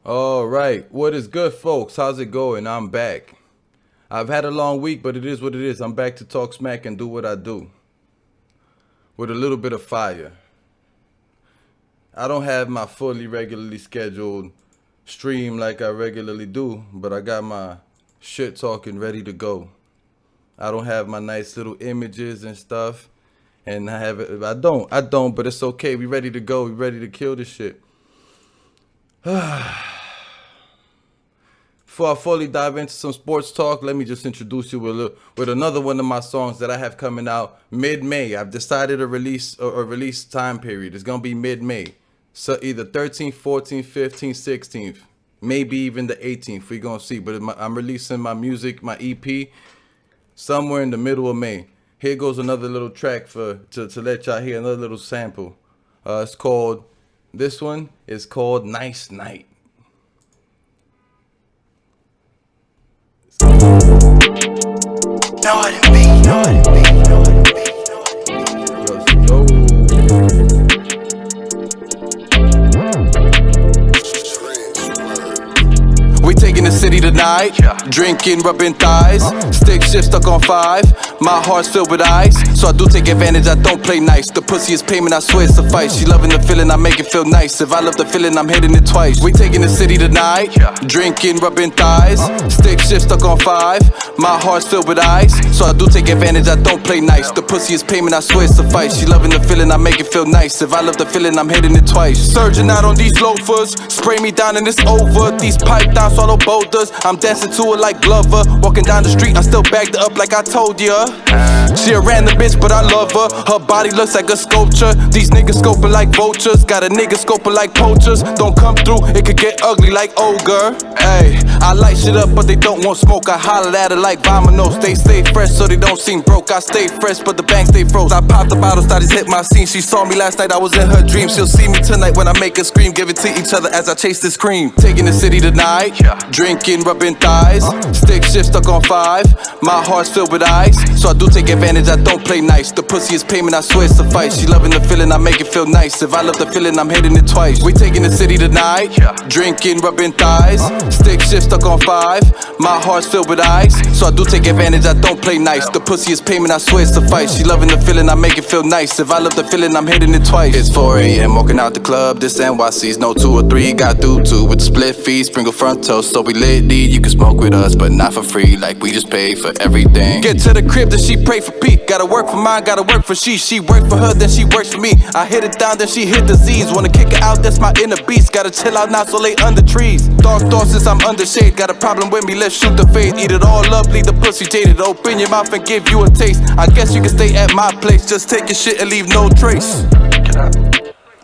All right. What is good, folks? How's it going? I'm back. I've had a long week, but it is what it is. I'm back to talk smack and do what I do with a little bit of fire. I don't have my fully regularly scheduled stream like I regularly do, but I got my shit talking ready to go. I don't have my nice little images and stuff, and I have it. I don't, but it's okay. We ready to go. We ready to kill this shit. Before I fully dive into some sports talk, let me just introduce you with another one of my songs that I have coming out mid-May. I've decided a release time period. It's gonna be mid-May, so either 13th, 14th, 15th, 16th, maybe even the 18th. We're gonna see. But I'm releasing my music, my EP, somewhere in the middle of May. Here goes another little track to let y'all hear another little sample. This one is called Nice Night. Let's go. We taking the city tonight, drinking, rubbing thighs, stick shift stuck on 5, my heart's filled with ice, so I do take advantage, I don't play nice, the pussy is payment, I swear it's suffice, she loving the feeling, I make it feel nice, if I love the feeling, I'm hitting it twice. We taking the city tonight, drinking, rubbing thighs, stick shift stuck on 5, my heart's filled with ice, so I do take advantage, I don't play nice, the pussy is payment, I swear it's suffice, she loving the feeling, I make it feel nice, if I love the feeling, I'm hitting it twice. Surging out on these loafers, spray me down and it's over, these pipe down swallow boulders, I'm dancing to it like Glover, walking down the street, I still bagged her up like I told ya. She a random bitch, but I love her, her body looks like a sculpture, these niggas scoping like vultures, got a nigga scoping like poachers, don't come through, it could get ugly like ogre. Hey, I light shit up, but they don't want smoke, I holler at her like Vamonos, they stay fresh so they don't seem broke, I stay fresh but the bank stay froze, I popped the bottle, started hit my scene, she saw me last night, I was in her dreams, she'll see me tonight when I make her scream, give it to each other as I chase this cream, taking the city tonight, drinking, rubbing thighs, stick shift stuck on 5, my heart's filled with ice, so I do take advantage, I don't play nice, the pussy is payment, I swear it's suffice, she loving the feeling, I make it feel nice, if I love the feeling, I'm hitting it twice. We taking the city tonight, drinking, rubbing thighs, stick shift stuck on 5, my heart's filled with ice, so I do take advantage, I don't play nice, the pussy is payment, I swear it's suffice, she loving the feeling, I make it feel nice, if I love the feeling, I'm hitting it twice. It's 4 a.m. walking out the club, this NYC's no 2 or 3, got through 2 with the split feet, sprinkle front toast, so we lit lead, you can smoke with us, but not for free, like we just pay for everything. Get to the crib, then she pray for Pete, gotta work for mine, gotta work for she work for her, then she works for me, I hit it down, then she hit the Z's, wanna kick her out, that's my inner beast, gotta chill out now, so lay under trees, dark thoughts since I'm under shade, got a problem with me, let's shoot the fade, eat it all up, leave the pussy jaded, open your mouth and give you a taste, I guess you can stay at my place, just take your shit and leave no trace.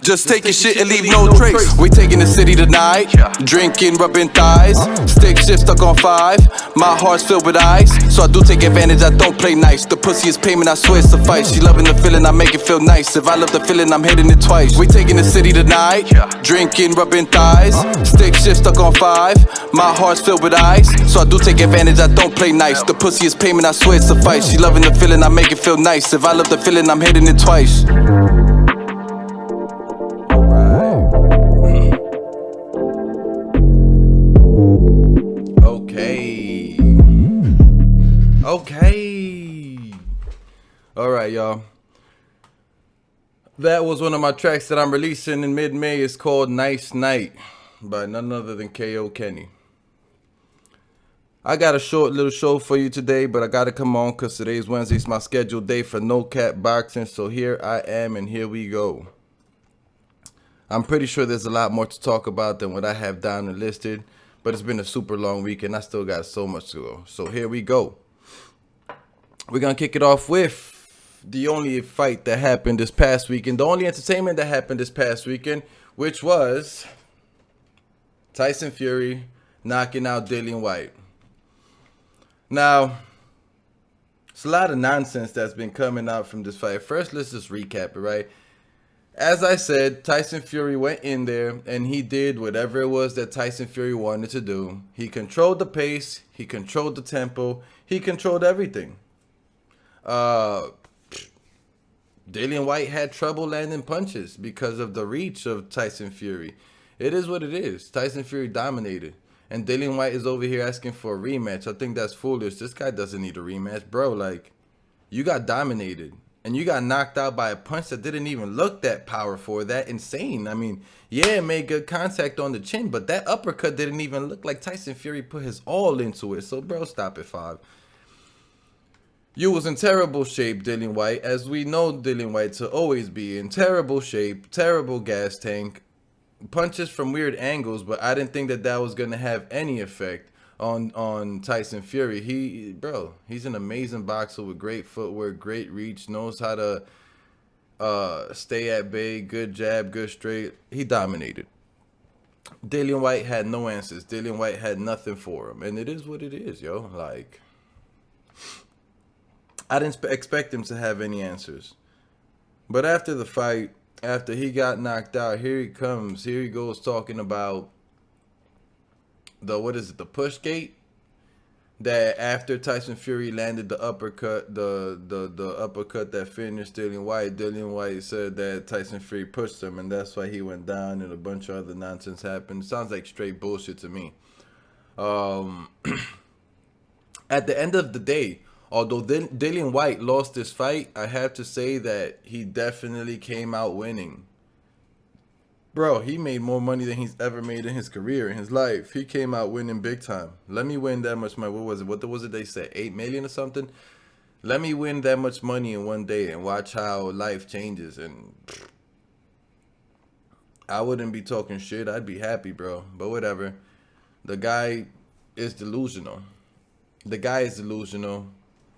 Just take your shit and leave no trace. We taking the city tonight, drinking, rubbing thighs, stick shift stuck on 5, my heart's filled with ice, so I do take advantage, I don't play nice, the pussy is payment, I swear it's suffice, she loving the feeling, I make it feel nice, if I love the feeling, I'm hitting it twice. We taking the city tonight, drinking, rubbing thighs, stick shift stuck on 5, my heart's filled with ice, so I do take advantage, I don't play nice, the pussy is payment, I swear it's suffice, she loving the feeling, I make it feel nice, if I love the feeling, I'm hitting it twice. Okay. Alright, y'all. That was one of my tracks that I'm releasing in mid-May. It's called Nice Night by none other than K.O. Kenny. I got a short little show for you today, but I gotta come on because today's Wednesday. It's my scheduled day for No Cap Boxing. So here I am and here we go. I'm pretty sure there's a lot more to talk about than what I have down and listed, but it's been a super long week and I still got so much to go. So here we go. We're going to kick it off with the only fight that happened this past weekend, the only entertainment that happened this past weekend, which was Tyson Fury knocking out Dillian Whyte. Now, it's a lot of nonsense that's been coming out from this fight. First, let's just recap it, right? As I said, Tyson Fury went in there and he did whatever it was that Tyson Fury wanted to do. He controlled the pace, he controlled the tempo, he controlled everything. Dillian Whyte had trouble landing punches because of the reach of Tyson Fury. It is what it is. Tyson Fury dominated. And Dillian White is over here asking for a rematch. I think that's foolish. This guy doesn't need a rematch. Bro, like, you got dominated. And you got knocked out by a punch that didn't even look that powerful or that insane. I mean, yeah, it made good contact on the chin, but that uppercut didn't even look like Tyson Fury put his all into it. So, bro, stop it, 5. You was in terrible shape, Dillian White, as we know Dillian White to always be in terrible shape, terrible gas tank, punches from weird angles, but I didn't think that was going to have any effect on Tyson Fury. He's an amazing boxer with great footwork, great reach, knows how to stay at bay, good jab, good straight. He dominated. Dillian White had no answers. Dillian White had nothing for him, and it is what it is, yo. Like, I didn't expect him to have any answers. But after the fight, after he got knocked out, here he comes. Here he goes talking about the push gate? That after Tyson Fury landed the uppercut, the uppercut that finished Dillian White said that Tyson Fury pushed him, and that's why he went down, and a bunch of other nonsense happened. Sounds like straight bullshit to me. At the end of the day, although Dillian White lost this fight, I have to say that he definitely came out winning. Bro, he made more money than he's ever made in his career, in his life. He came out winning big time. Let me win that much money. What was it they said? 8 million or something? Let me win that much money in one day and watch how life changes. And I wouldn't be talking shit. I'd be happy, bro. But whatever. The guy is delusional.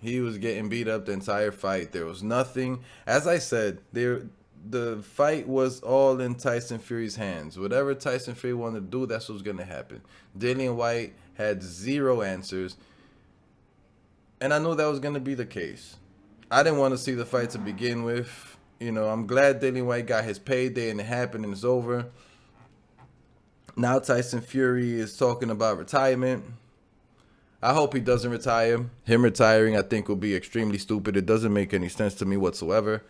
He was getting beat up the entire fight. There was nothing. As I said, the fight was all in Tyson Fury's hands. Whatever Tyson Fury wanted to do, that's what's going to happen. Dillian White had zero answers. And I knew that was going to be the case. I didn't want to see the fight to begin with. You know, I'm glad Dillian White got his payday and it happened and it's over. Now Tyson Fury is talking about retirement. I hope he doesn't retire. Him retiring, I think, will be extremely stupid. It doesn't make any sense to me whatsoever.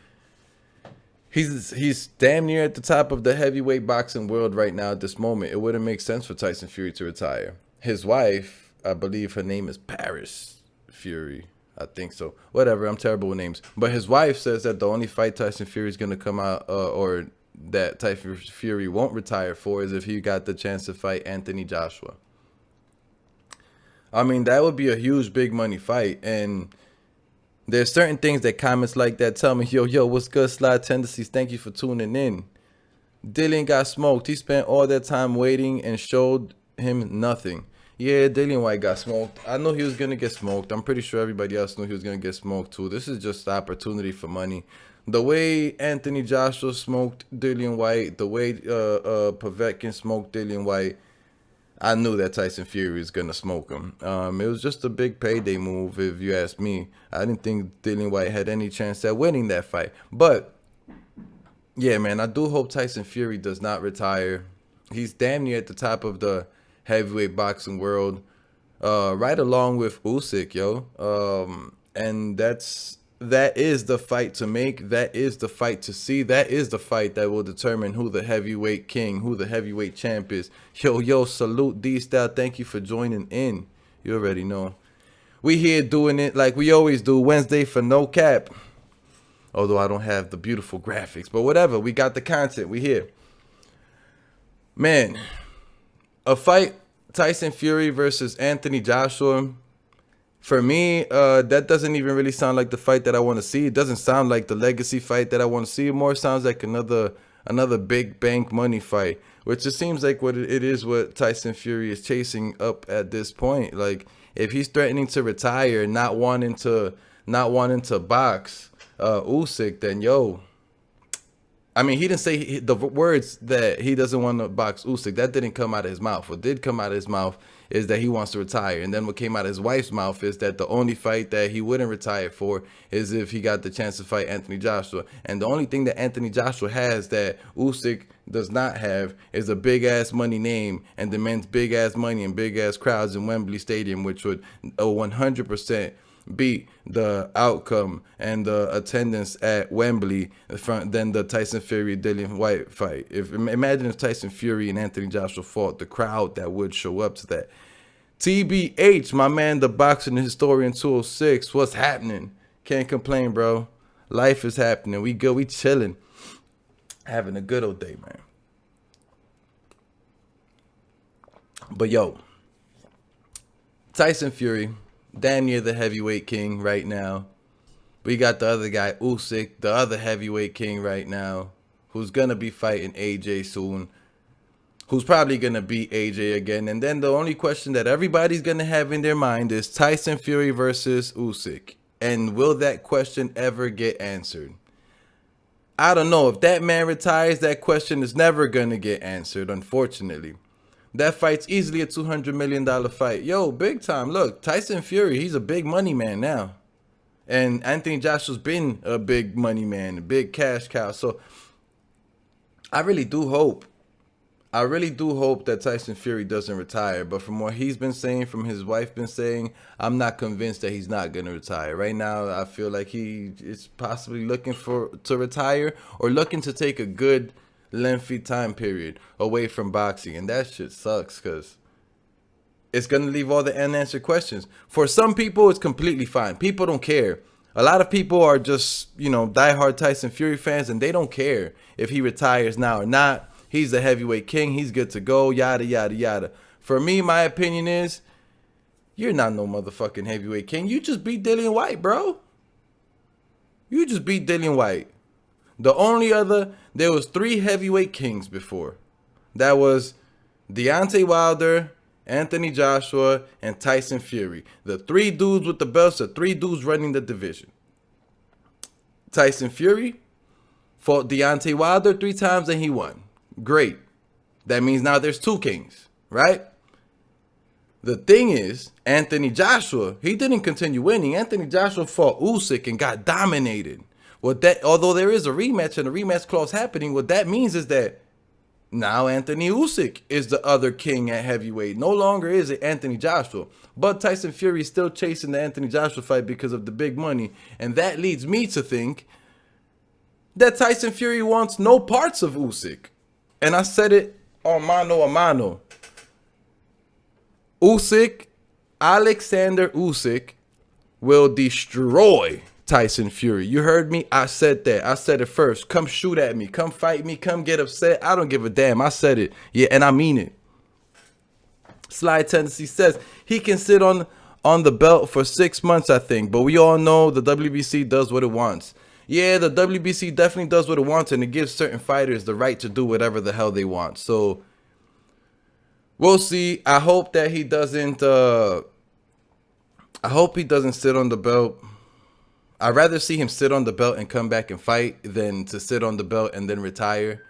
He's damn near at the top of the heavyweight boxing world right now at this moment. It wouldn't make sense for Tyson Fury to retire. His wife, I believe her name is Paris Fury. I think so. Whatever, I'm terrible with names. But his wife says that the only fight Tyson Fury is going to come out, or that Tyson Fury won't retire for, is if he got the chance to fight Anthony Joshua. I mean, that would be a huge, big money fight. And there's certain things that comments like that tell me, yo, what's good, Slide Tendencies? Thank you for tuning in. Dillian got smoked. He spent all that time waiting and showed him nothing. Yeah, Dillian White got smoked. I know he was going to get smoked. I'm pretty sure everybody else knew he was going to get smoked too. This is just the opportunity for money. The way Anthony Joshua smoked Dillian White, the way Povetkin smoked Dillian White, I knew that Tyson Fury was going to smoke him. It was just a big payday move, if you ask me. I didn't think Dillian White had any chance at winning that fight. But, yeah, man, I do hope Tyson Fury does not retire. He's damn near at the top of the heavyweight boxing world, right along with Usyk, yo. And that is the fight to make. That is the fight to see. That is the fight that will determine who the heavyweight king, who the heavyweight champ is. Yo, salute D-Style. Thank you for joining in. You already know. We here doing it like we always do. Wednesday for no cap. Although I don't have the beautiful graphics. But whatever. We got the content. We here. Man. A fight. Tyson Fury versus Anthony Joshua. For me, that doesn't even really sound like the fight that I want to see. It doesn't sound like the legacy fight that I want to see. It more sounds like another big bank money fight, which just seems like what it is what Tyson Fury is chasing up at this point. Like, if he's threatening to retire, not wanting to box Usyk, then yo. I mean, he didn't say the words that he doesn't want to box Usyk. That didn't come out of his mouth. What did come out of his mouth is that he wants to retire. And then what came out of his wife's mouth is that the only fight that he wouldn't retire for is if he got the chance to fight Anthony Joshua. And the only thing that Anthony Joshua has that Usyk does not have is a big-ass money name and demands big-ass money and big-ass crowds in Wembley Stadium, which would 100% beat the outcome and the attendance at Wembley than the Tyson Fury Dillian White fight. Imagine if Tyson Fury and Anthony Joshua fought, the crowd that would show up to that. TBH, my man, the boxing historian 206. What's happening? Can't complain, bro. Life is happening. We good. We chilling. Having a good old day, man. But yo, Tyson Fury, damn near the heavyweight king right now. We got the other guy, Usyk, the other heavyweight king right now, who's going to be fighting AJ soon, who's probably going to beat AJ again. And then the only question that everybody's going to have in their mind is Tyson Fury versus Usyk. And will that question ever get answered? I don't know. If that man retires, that question is never going to get answered, unfortunately. That fight's easily a $200 million fight. Yo, big time. Look, Tyson Fury, he's a big money man now. And Anthony Joshua's been a big money man, a big cash cow. So I really do hope that Tyson Fury doesn't retire. But from what he's been saying, from his wife been saying, I'm not convinced that he's not going to retire. Right now, I feel like he is possibly looking to retire or looking to take a good lengthy time period away from boxing. And that shit sucks because it's going to leave all the unanswered questions. For some people, it's completely fine. People don't care. A lot of people are just, diehard Tyson Fury fans, and they don't care if he retires now or not. He's the heavyweight king. He's good to go, yada, yada, yada. For me, my opinion is, you're not no motherfucking heavyweight king. You just beat Dillian White, bro. You just beat Dillian White. The only other, there was 3 heavyweight kings before. That was Deontay Wilder, Anthony Joshua, and Tyson Fury. The 3 dudes with the belts, the 3 dudes running the division. Tyson Fury fought Deontay Wilder 3 times and he won. Great. That means now there's 2 kings, right? The thing is, Anthony Joshua, he didn't continue winning. Anthony Joshua fought Usyk and got dominated. Although there is a rematch and a rematch clause happening, what that means is that now Anthony Usyk is the other king at heavyweight. No longer is it Anthony Joshua. But Tyson Fury is still chasing the Anthony Joshua fight because of the big money. And that leads me to think that Tyson Fury wants no parts of Usyk. And I said it on mano a mano. Alexander Usyk will destroy Tyson Fury. You heard me? I said that. I said it first. Come shoot at me. Come fight me. Come get upset. I don't give a damn. I said it. Yeah, and I mean it. Slide Tendency says he can sit on the belt for 6 months, I think. But we all know the WBC does what it wants. Yeah, the WBC definitely does what it wants, and it gives certain fighters the right to do whatever the hell they want. So we'll see. I hope that he doesn't. I hope he doesn't sit on the belt. I'd rather see him sit on the belt and come back and fight than to sit on the belt and then retire.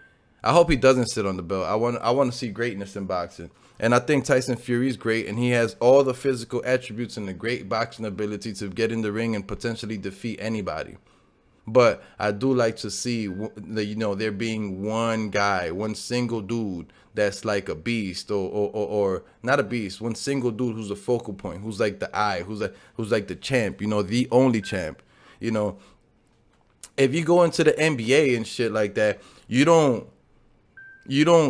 I hope he doesn't sit on the belt. I want to see greatness in boxing. And I think Tyson Fury is great, and he has all the physical attributes and the great boxing ability to get in the ring and potentially defeat anybody. But I do like to see, there being one guy, one single dude that's like a beast or not a beast, one single dude who's a focal point, who's like the eye, who's like the champ, the only champ. If you go into the NBA and shit like that, you don't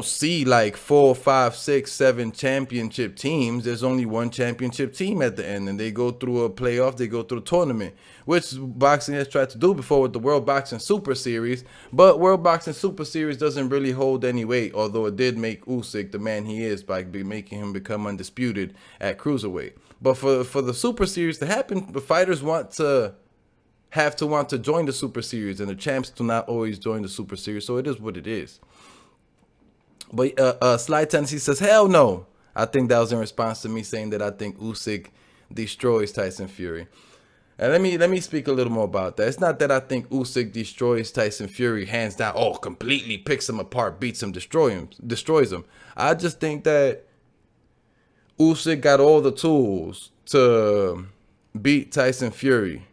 see like 4, 5, 6, 7 championship teams. There's only one championship team at the end, and they go through a playoff, they go through a tournament, which boxing has tried to do before with the World Boxing Super Series. But World Boxing Super Series doesn't really hold any weight, although it did make Usyk the man he is by making him become undisputed at cruiserweight. But for the Super Series to happen, the fighters want to join the Super Series, and the champs do not always join the Super Series, so it is what it is. But Slide Tennessee says, hell no. I think that was in response to me saying that I think Usyk destroys Tyson Fury. And let me speak a little more about that. It's not that I think Usyk destroys Tyson Fury hands down, completely picks him apart, beats him, destroys him. I just think that Usyk got all the tools to beat Tyson Fury,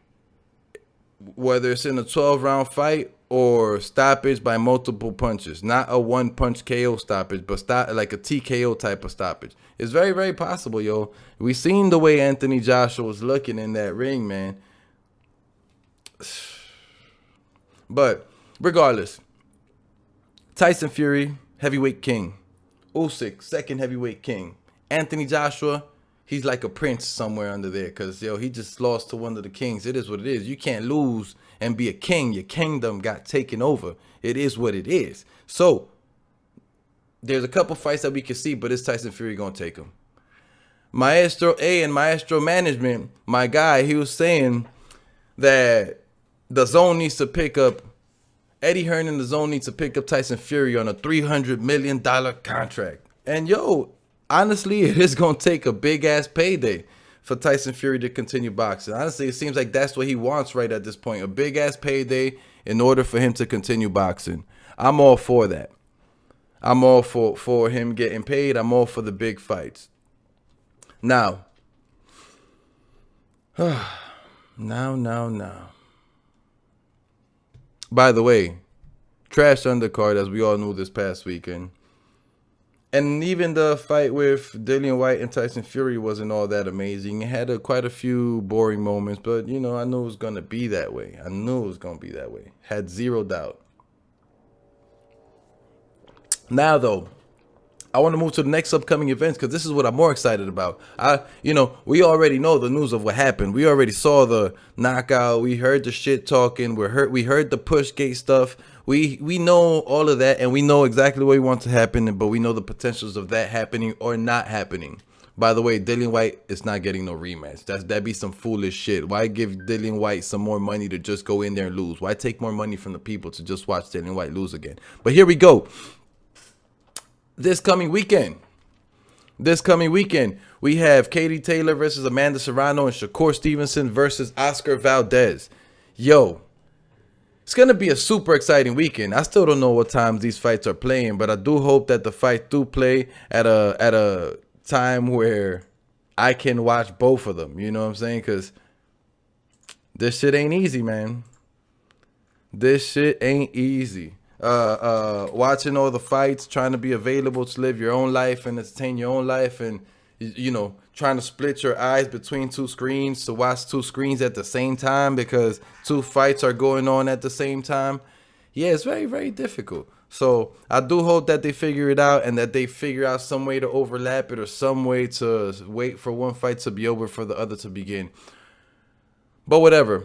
whether it's in a 12-round fight or stoppage by multiple punches. Not a one-punch KO stoppage, but like a TKO type of stoppage. It's very, very possible, yo. We seen the way Anthony Joshua was looking in that ring, man. But regardless, Tyson Fury, heavyweight king. Usyk, second heavyweight king. Anthony Joshua, he's like a prince somewhere under there because, yo, he just lost to one of the kings. It is what it is. You can't lose and be a king. Your kingdom got taken over. It is what it is. So there's a couple fights that we can see, but it's Tyson Fury going to take him. Maestro A and Maestro Management, my guy, he was saying that the zone needs to pick up, Eddie Hearn and the zone needs to pick up Tyson Fury on a $300 million contract. And yo, honestly, it is going to take a big ass payday for Tyson Fury to continue boxing. Honestly, it seems like that's what he wants right at this point. A big ass payday in order for him to continue boxing. I'm all for that. I'm all for him getting paid. I'm all for the big fights. Now. Now. By the way, trash undercard as we all knew this past weekend. And even the fight with Dillian Whyte and Tyson Fury wasn't all that amazing. It had quite a few boring moments, but, you know, I knew it was going to be that way. Had zero doubt. Now, though, I want to move to the next upcoming events because this is what I'm more excited about. We already know the news of what happened. We already saw the knockout. We heard the shit talking. We heard the Pushgate stuff. We know all of that, and we know exactly what we want to happen, but we know the potentials of that happening or not happening. By the way, Dillian Whyte is not getting no rematch. That'd be some foolish shit. Why give Dillian Whyte some more money to just go in there and lose? Why take more money from the people to just watch Dillian Whyte lose again? But here we go. This coming weekend, we have Katie Taylor versus Amanda Serrano and Shakur Stevenson versus Oscar Valdez. Yo, it's going to be a super exciting weekend. I still don't know what times these fights are playing, but I do hope that the fights do play at a time where I can watch both of them. You know what I'm saying? Because this shit ain't easy, man. This shit ain't easy. Watching all the fights, trying to be available to live your own life and entertain your own life, and, you know, trying to split your eyes between two screens to watch two screens at the same time because two fights are going on at the same time. Yeah, it's very, very difficult. So I do hope that they figure it out and that they figure out some way to overlap it or some way to wait for one fight to be over for the other to begin. But whatever.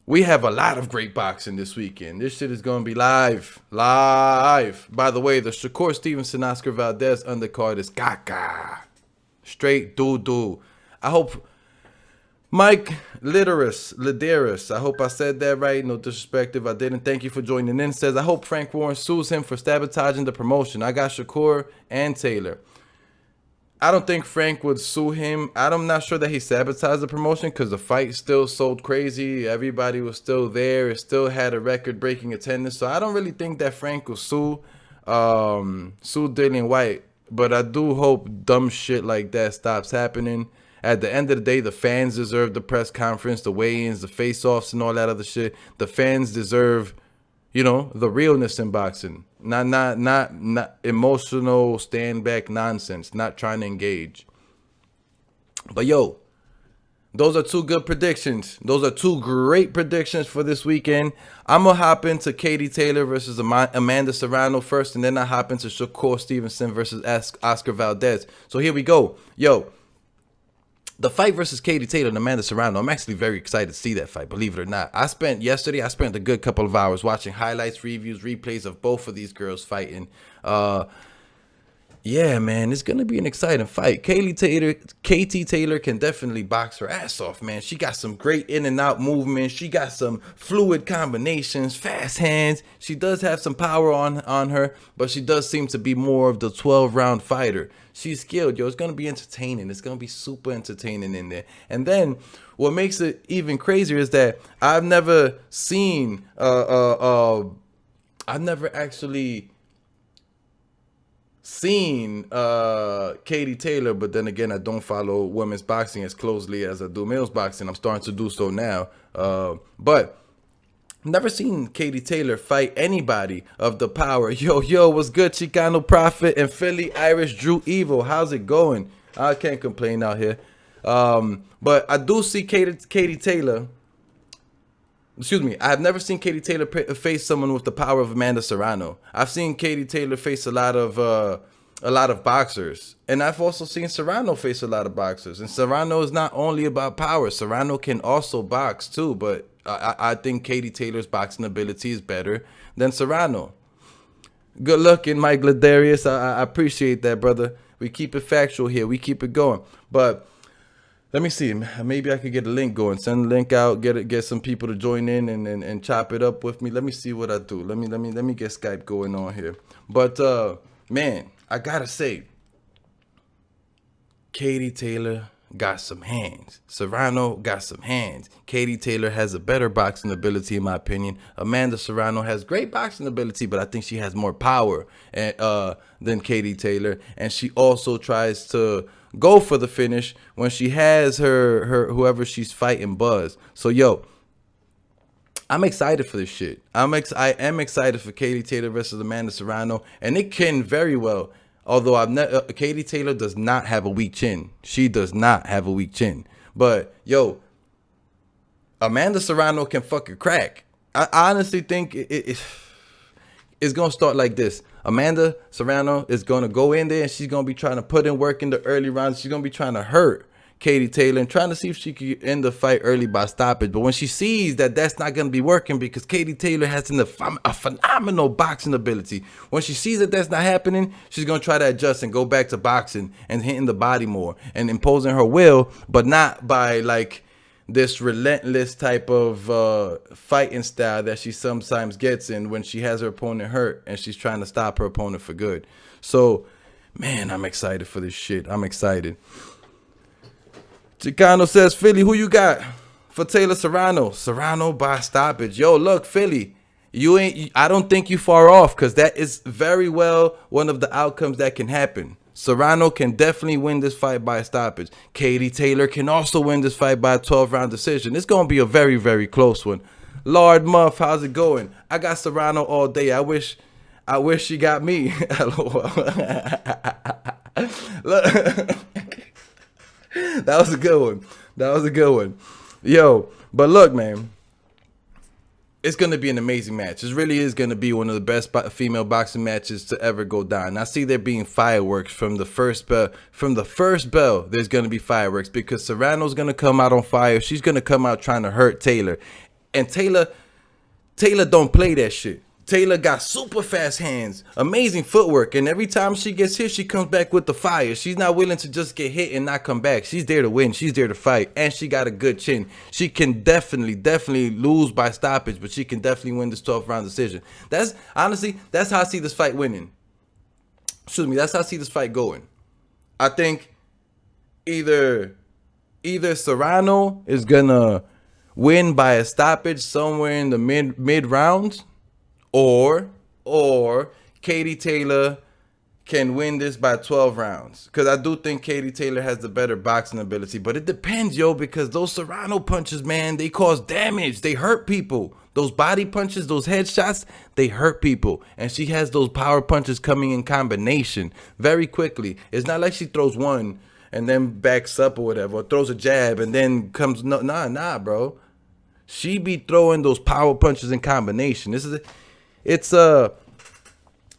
We have a lot of great boxing this weekend. This shit is going to be live. By the way, the Shakur Stevenson, Oscar Valdez undercard is caca. Straight doo-doo. I hope Mike Lideris, I hope I said that right. No disrespect if I didn't. Thank you for joining in. Says, I hope Frank Warren sues him for sabotaging the promotion. I got Shakur and Taylor. I don't think Frank would sue him. I'm not sure that he sabotaged the promotion because the fight still sold crazy. Everybody was still there. It still had a record-breaking attendance. So I don't really think that Frank will sue Dillian Whyte. But I do hope dumb shit like that stops happening. At the end of the day, the fans deserve the press conference, the weigh-ins, the face-offs, and all that other shit. The fans deserve, you know, the realness in boxing. Not emotional stand-back nonsense. Not trying to engage. But yo, those are two good predictions. Those are two great predictions for this weekend. I'm going to hop into Katie Taylor versus Amanda Serrano first, and then I hop into Shakur Stevenson versus Oscar Valdez. So here we go. Yo, the fight versus Katie Taylor and Amanda Serrano, I'm actually very excited to see that fight, believe it or not. I spent a good couple of hours watching highlights, reviews, replays of both of these girls fighting. Yeah, man, it's going to be an exciting fight. Katie Taylor can definitely box her ass off, man. She got some great in and out movement. She got some fluid combinations, fast hands. She does have some power on her, but she does seem to be more of the 12-round fighter. She's skilled, yo. It's going to be entertaining. It's going to be super entertaining in there. And then what makes it even crazier is that I've never seen, I've never actually seen Katie Taylor, but then again, I don't follow women's boxing as closely as I do males boxing. I'm starting to do so now. But Never seen Katie Taylor fight anybody of the power. Yo, what's good, Chicano Prophet and Philly Irish Drew Evil? How's it going? I can't complain out here. But I do see Katie Taylor. Excuse me. I have never seen Katie Taylor face someone with the power of Amanda Serrano. I've seen Katie Taylor face a lot of boxers, and I've also seen Serrano face a lot of boxers. And Serrano is not only about power. Serrano can also box too, but I think Katie Taylor's boxing ability is better than Serrano. Good looking, Mike Ladarius. I appreciate that, brother. We keep it factual here. We keep it going. But let me see. Maybe I could get a link going. Send a link out. Get some people to join in and chop it up with me. Let me see what I do. Let me get Skype going on here. But man, I gotta say, Katie Taylor got some hands. Serrano got some hands. Katie Taylor has a better boxing ability, in my opinion. Amanda Serrano has great boxing ability, but I think she has more power than Katie Taylor. And she also tries to go for the finish when she has her whoever she's fighting buzz. So yo, I'm excited for this shit. I am excited for Katie Taylor versus Amanda Serrano, and it can very well. Although Katie Taylor does not have a weak chin. She does not have a weak chin. But yo, Amanda Serrano can fucking crack. I honestly think it's gonna start like this. Amanda Serrano is gonna go in there and she's gonna be trying to put in work in the early rounds. She's gonna be trying to hurt Katie Taylor and trying to see if she can end the fight early by stoppage. But when she sees that that's not going to be working because Katie Taylor has a phenomenal boxing ability, when she sees that that's not happening, she's going to try to adjust and go back to boxing and hitting the body more and imposing her will, but not by like this relentless type of fighting style that she sometimes gets in when she has her opponent hurt and she's trying to stop her opponent for good. So, man, I'm excited for this shit. I'm excited. Chicano says, Philly, who you got for Taylor Serrano? Serrano by stoppage. Yo, look, Philly, I don't think you far off, because that is very well one of the outcomes that can happen. Serrano can definitely win this fight by stoppage. Katie Taylor can also win this fight by a 12-round decision. It's going to be a very, very close one. Lord Muff, how's it going? I got Serrano all day. I wish she got me. Look. That was a good one. Yo, but look, man, it's going to be an amazing match. It really is going to be one of the best female boxing matches to ever go down. I see there being fireworks from the first bell. From the first bell, there's going to be fireworks because Serrano's going to come out on fire. She's going to come out trying to hurt Taylor. And Taylor don't play that shit. Taylor got super fast hands, amazing footwork, and every time she gets hit, she comes back with the fire. She's not willing to just get hit and not come back. She's there to win. She's there to fight, and she got a good chin. She can definitely lose by stoppage, but she can definitely win this 12-round decision. That's how I see this fight winning. Excuse me, that's how I see this fight going. I think either Serrano is gonna win by a stoppage somewhere in the mid rounds. Or Katie Taylor can win this by 12 rounds. Because I do think Katie Taylor has the better boxing ability. But it depends, yo, because those Serrano punches, man, they cause damage. They hurt people. Those body punches, those headshots, they hurt people. And she has those power punches coming in combination very quickly. It's not like she throws one and then backs up or whatever. Or throws a jab and then comes, nah, bro. She be throwing those power punches in combination. It's a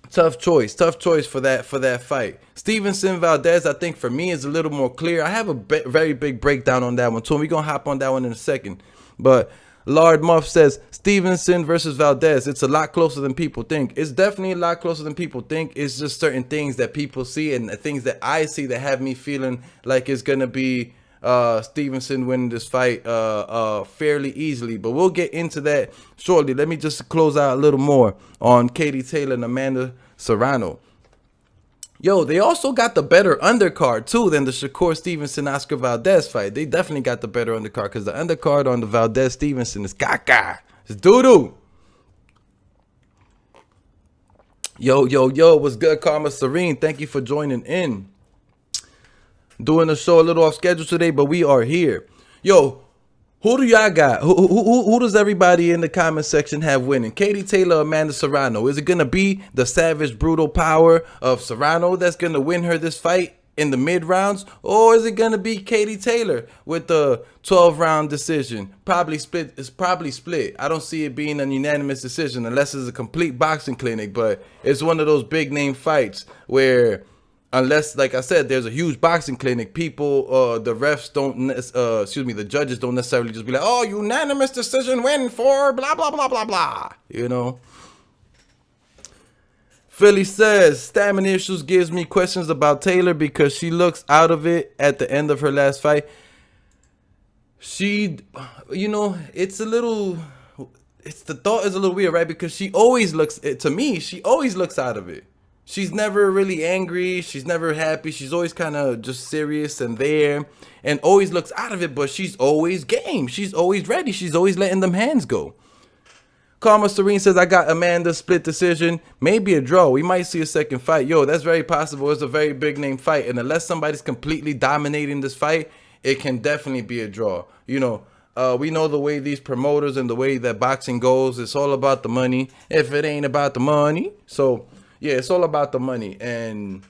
tough choice for that fight. Stevenson Valdez, I think for me is a little more clear. I have a very big breakdown on that one too. We're gonna hop on that one in a second. But Lord Muff says Stevenson versus Valdez. It's a lot closer than people think. It's definitely a lot closer than people think. It's just certain things that people see and things that I see that have me feeling like it's gonna be Stevenson winning this fight fairly easily, but we'll get into that shortly. Let me just close out a little more on Katie Taylor and Amanda Serrano. Yo, they also got the better undercard too than the Shakur Stevenson Oscar Valdez fight. They definitely got the better undercard because the undercard on the Valdez Stevenson is caca. It's doo-doo. Yo, what's good, Karma Serene? Thank you for joining in. Doing the show a little off schedule today, but we are here. Yo, Who do y'all got? Who does everybody in the comment section have winning? Katie Taylor or Amanda Serrano? Is it going to be the savage, brutal power of Serrano that's going to win her this fight in the mid rounds? Or is it going to be Katie Taylor with the 12-round decision? Probably split. It's probably split. I don't see it being a unanimous decision unless it's a complete boxing clinic. But it's one of those big name fights where, unless, like I said, there's a huge boxing clinic, people, the refs don't, the judges don't necessarily just be like, oh, unanimous decision win for blah, blah, blah, blah, blah. You know? Philly says, stamina issues gives me questions about Taylor because she looks out of it at the end of her last fight. She, it's the thought is a little weird, right? Because she always looks, to me, she always looks out of it. She's never really angry. She's never happy. She's always kind of just serious and there and always looks out of it, but she's always game. She's always ready. She's always letting them hands go. Karma Serene says, I got Amanda split decision. Maybe a draw. We might see a second fight. Yo, that's very possible. It's a very big name fight. And unless somebody's completely dominating this fight, it can definitely be a draw. We know the way these promoters and the way that boxing goes. It's all about the money. If it ain't about the money. So, yeah, it's all about the money. And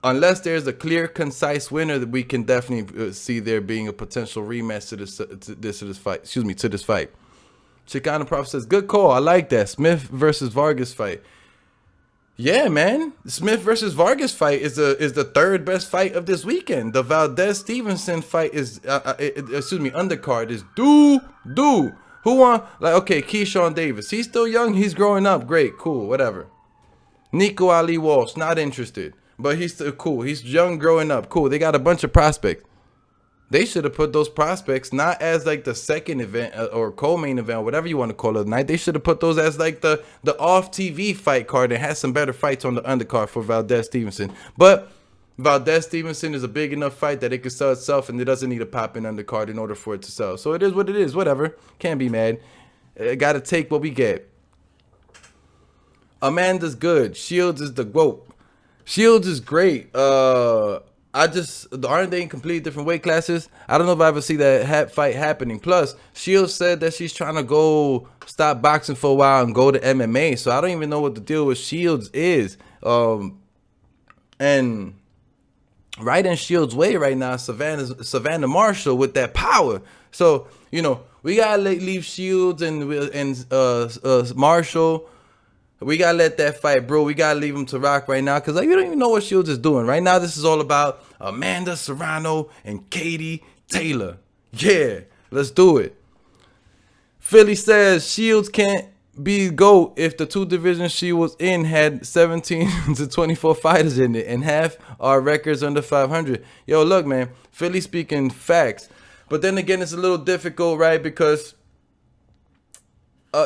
unless there's a clear, concise winner, that we can definitely see there being a potential rematch to this fight. To this fight. Chicano Prof says, good call. I like that. Smith versus Vargas fight. Yeah, man. Smith versus Vargas fight is the third best fight of this weekend. The Valdez Stevenson fight is, undercard is do. Who won? Okay, Keyshawn Davis. He's still young. He's growing up. Great. Cool. Whatever. Nico Ali Walsh. Not interested. But he's still cool. He's young, growing up. Cool. They got a bunch of prospects. They should have put those prospects not as like the second event or co-main event, whatever you want to call it tonight. They should have put those as like the off TV fight card and had some better fights on the undercard for Valdez Stevenson. But Valdez Stevenson is a big enough fight that it could sell itself, and it doesn't need a pop-in undercard in order for it to sell. So it is what it is. Whatever. Can't be mad. Got to take what we get. Amanda's good. Shields is the GOAT. Shields is great. Aren't they in completely different weight classes? I don't know if I ever see that fight happening. Plus, Shields said that she's trying to go stop boxing for a while and go to MMA. So I don't even know what the deal with Shields is. And right in Shields' way right now, Savannah Marshall with that power. So, we gotta leave Shields and Marshall. We got to let that fight, bro. We got to leave him to rock right now because you don't even know what Shields is doing. Right now, this is all about Amanda Serrano and Katie Taylor. Yeah, let's do it. Philly says Shields can't be GOAT if the two divisions she was in had 17 to 24 fighters in it and half our records under 500. Yo, look, man, Philly speaking facts. But then again, it's a little difficult, right? Because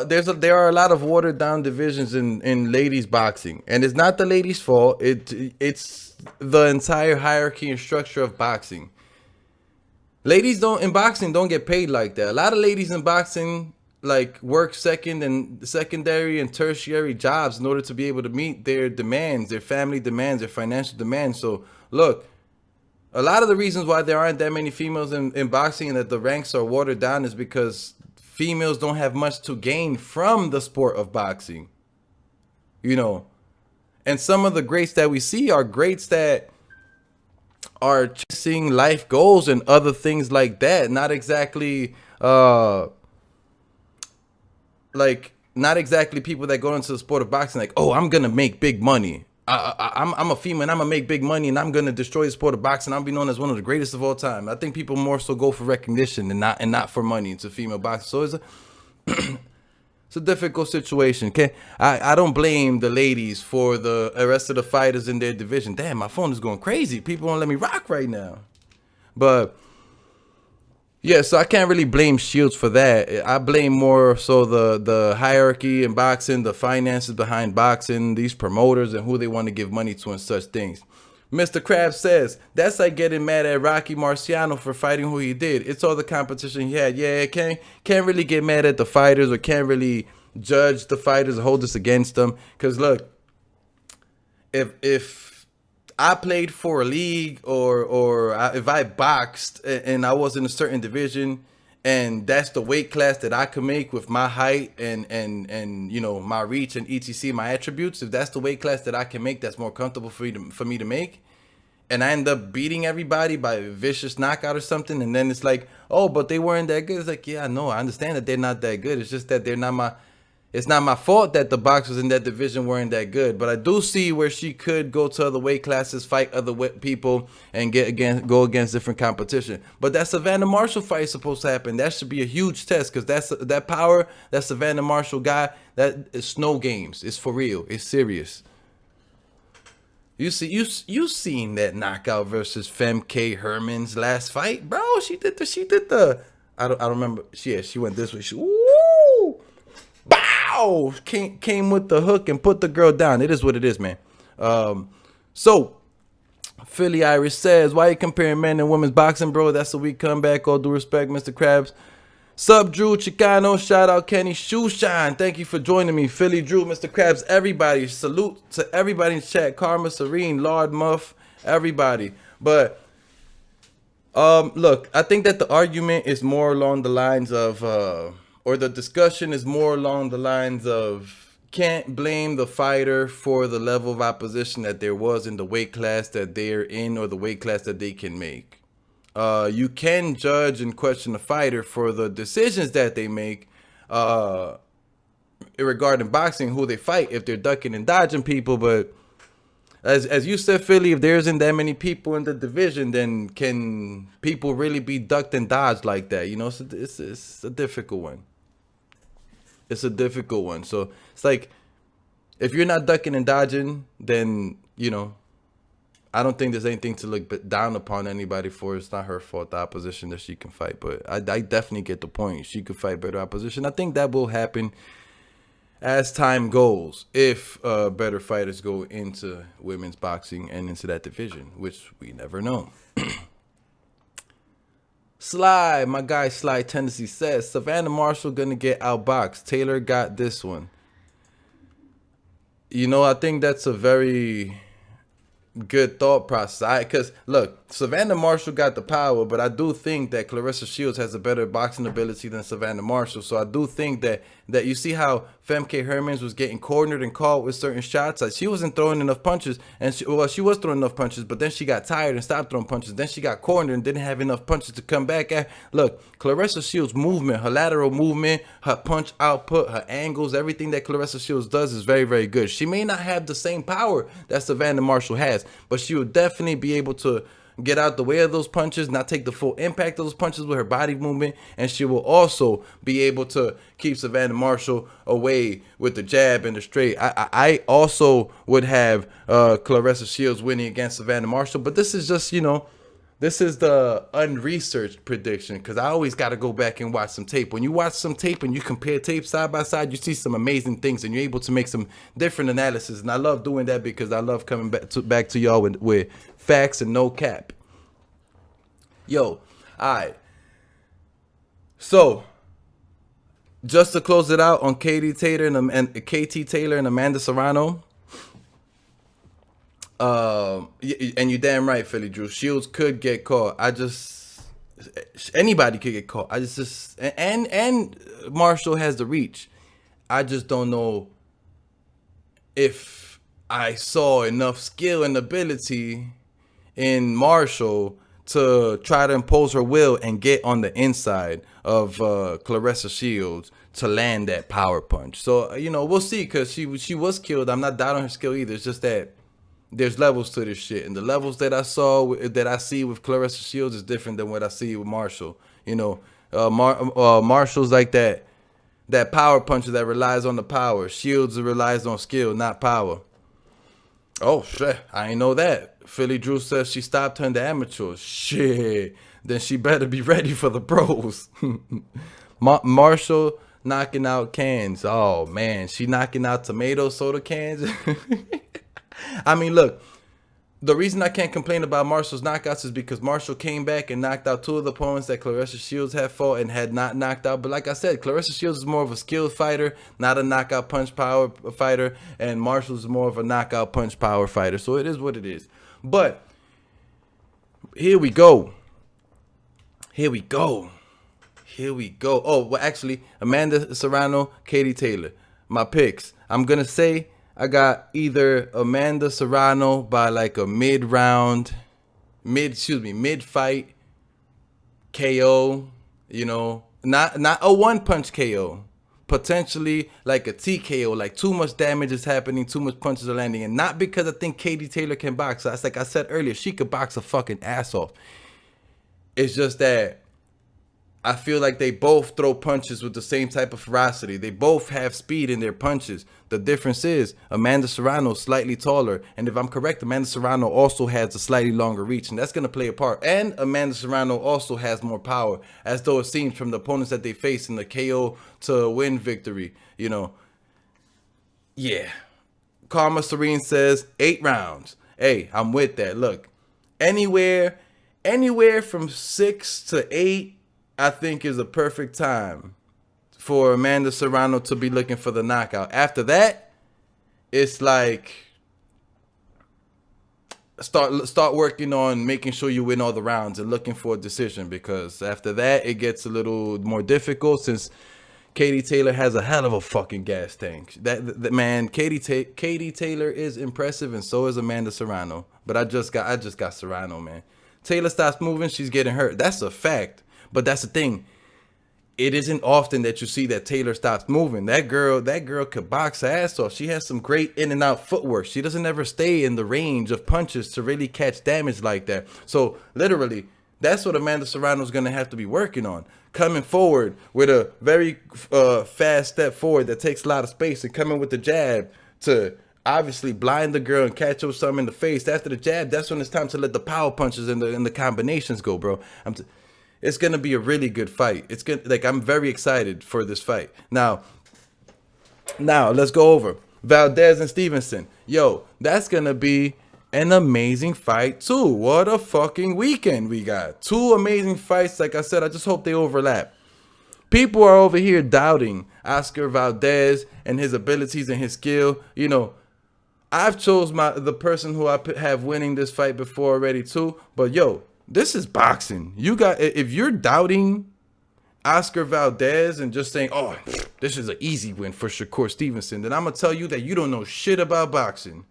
there are a lot of watered down divisions in ladies boxing, and it's not the ladies' fault. It's the entire hierarchy and structure of boxing. Ladies in boxing don't get paid like that. A lot of ladies in boxing work secondary and tertiary jobs in order to be able to meet their demands, their family demands, their financial demands. So look, a lot of the reasons why there aren't that many females in boxing and that the ranks are watered down is because females don't have much to gain from the sport of boxing, and some of the greats that we see are greats that are chasing life goals and other things like that. Not exactly people that go into the sport of boxing like, oh, I'm gonna make big money. I'm a female and I'm gonna make big money and I'm gonna destroy the sport of boxing. I'll be known as one of the greatest of all time. I think people more so go for recognition and not for money into female boxing. So it's a difficult situation. Okay, I don't blame the ladies for the rest of the fighters in their division. Damn, my phone is going crazy. People won't let me rock right now. But yeah, so I can't really blame Shields for that. I blame more so the hierarchy in boxing, the finances behind boxing, these promoters and who they want to give money to and such things. Mr. Krabs says, that's like getting mad at Rocky Marciano for fighting who he did. It's all the competition he had. Yeah, can't really get mad at the fighters or can't really judge the fighters or hold this against them. Because look, if I played for a league or if I boxed and I was in a certain division and that's the weight class that I can make with my height and you know, my reach and etc, my attributes, if that's the weight class that I can make, that's more comfortable for me to make, and I end up beating everybody by a vicious knockout or something, and then it's like, oh, but they weren't that good. It's like, yeah, no, I understand that they're not that good. It's just that they're not my. It's not my fault that the boxers in that division weren't that good. But I do see where she could go to other weight classes, fight other people, and go against different competition. But that Savannah Marshall fight is supposed to happen. That should be a huge test, because that power, that Savannah Marshall guy, that is no games. It's for real. It's serious. You seen that knockout versus Femke Herman's last fight, bro? She did the. I don't remember. She went this way. Woo! Bow! Came with the hook and put the girl down. It is what it is, man. So Philly Irish says, why you comparing men and women's boxing, bro? That's a weak comeback. All due respect, Mr. Krabs. Sub Drew Chicano, shout out Kenny Shoeshine. Thank you for joining me. Philly Drew, Mr. Krabs, everybody. Salute to everybody in chat. Karma, Serene, Lord Muff, everybody. But look, I think that the argument is more along the lines of or the discussion is more along the lines of, can't blame the fighter for the level of opposition that there was in the weight class that they're in, or the weight class that they can make. You can judge and question the fighter for the decisions that they make regarding boxing, who they fight, if they're ducking and dodging people. But as you said, Philly, if there isn't that many people in the division, then can people really be ducked and dodged like that? You know, it's a difficult one. It's a difficult one. So it's like, if you're not ducking and dodging, then, you know, I don't think there's anything to look down upon anybody for. It's not her fault, the opposition that she can fight. But I definitely get the point. She could fight better opposition. I think that will happen as time goes, if better fighters go into women's boxing and into that division, which we never know. Sly, my guy Sly Tennessee says, Savannah Marshall gonna get outboxed. Taylor got this one. You know, I think that's a very good thought process. Because look, Savannah Marshall got the power, but I do think that Claressa Shields has a better boxing ability than Savannah Marshall. So I do think that you see how Femke Hermans was getting cornered and caught with certain shots. Like, she wasn't throwing enough punches, and she was throwing enough punches, but then she got tired and stopped throwing punches. Then she got cornered and didn't have enough punches to come back at. Look, Claressa Shields' movement, her lateral movement, her punch output, her angles, everything that Claressa Shields does is very, very good. She may not have the same power that Savannah Marshall has, but she will definitely be able to get out the way of those punches, not take the full impact of those punches with her body movement, and she will also be able to keep Savannah Marshall away with the jab and the straight. I also would have Claressa Shields winning against Savannah Marshall, but this is just, you know, this is the unresearched prediction, because I always got to go back and watch some tape. When you watch some tape and you compare tape side by side, you see some amazing things, and you're able to make some different analysis. And I love doing that, because I love coming back to y'all with facts and no cap. Yo, all right. So, just to close it out on KT Taylor and Amanda Serrano. And you're damn right, Philly Drew. Shields could get caught. Anybody could get caught. And Marshall has the reach. I just don't know if I saw enough skill and ability in Marshall to try to impose her will and get on the inside of Claressa Shields to land that power punch. So, you know, we'll see, because she was killed. I'm not doubting her skill either. It's just that there's levels to this shit, and the levels that I see with Claressa Shields is different than what I see with Marshall. You know, Marshall's like that power puncher that relies on the power. Shields relies on skill, not power. Oh shit, I ain't know that. Philly Drew says she stopped turning to amateurs. Shit, then she better be ready for the pros. Marshall knocking out cans. Oh man, she knocking out tomato soda cans. I mean, look, the reason I can't complain about Marshall's knockouts is because Marshall came back and knocked out two of the opponents that Claressa Shields had fought and had not knocked out. But like I said, Claressa Shields is more of a skilled fighter, not a knockout punch power fighter, and Marshall's more of a knockout punch power fighter. So it is what it is. But here we go. Here we go. Here we go. Oh, well, actually, Amanda Serrano, Katie Taylor. My picks. I'm going to say I got either Amanda Serrano by like a mid-fight KO, you know, not a one-punch KO. Potentially like a TKO, like too much damage is happening, too much punches are landing. And not because I think Katie Taylor can box. That's like I said earlier, she could box a fucking ass off. It's just that I feel like they both throw punches with the same type of ferocity. They both have speed in their punches. The difference is Amanda Serrano is slightly taller. And if I'm correct, Amanda Serrano also has a slightly longer reach. And that's going to play a part. And Amanda Serrano also has more power, as though it seems from the opponents that they face in the KO to win victory. You know, yeah. Karma Serene says 8 rounds. Hey, I'm with that. Look, anywhere from 6 to 8, I think is a perfect time for Amanda Serrano to be looking for the knockout. After that, it's like start working on making sure you win all the rounds and looking for a decision, because after that it gets a little more difficult since Katie Taylor has a hell of a fucking gas tank. That man, Katie Taylor is impressive, and so is Amanda Serrano. But I just got Serrano, man. Taylor stops moving, she's getting hurt. That's a fact. But that's the thing. It isn't often that you see that Taylor stops moving. That girl could box her ass off. She has some great in and out footwork. She doesn't ever stay in the range of punches to really catch damage like that. So literally, that's what Amanda Serrano's going to have to be working on. Coming forward with a very fast step forward that takes a lot of space, and coming with the jab to obviously blind the girl and catch her some in the face. After the jab, that's when it's time to let the power punches and the combinations go, bro. It's gonna be a really good fight. I'm very excited for this fight. Now let's go over Valdez and Stevenson. Yo, that's gonna be an amazing fight too. What a fucking weekend we got. 2 amazing fights. Like I said, I just hope they overlap. People are over here doubting Oscar Valdez and his abilities and his skill. You know, I've chose the person who I have winning this fight before already too. But yo, this is boxing. If you're doubting Oscar Valdez and just saying, oh, this is an easy win for Shakur Stevenson, then I'm going to tell you that you don't know shit about boxing.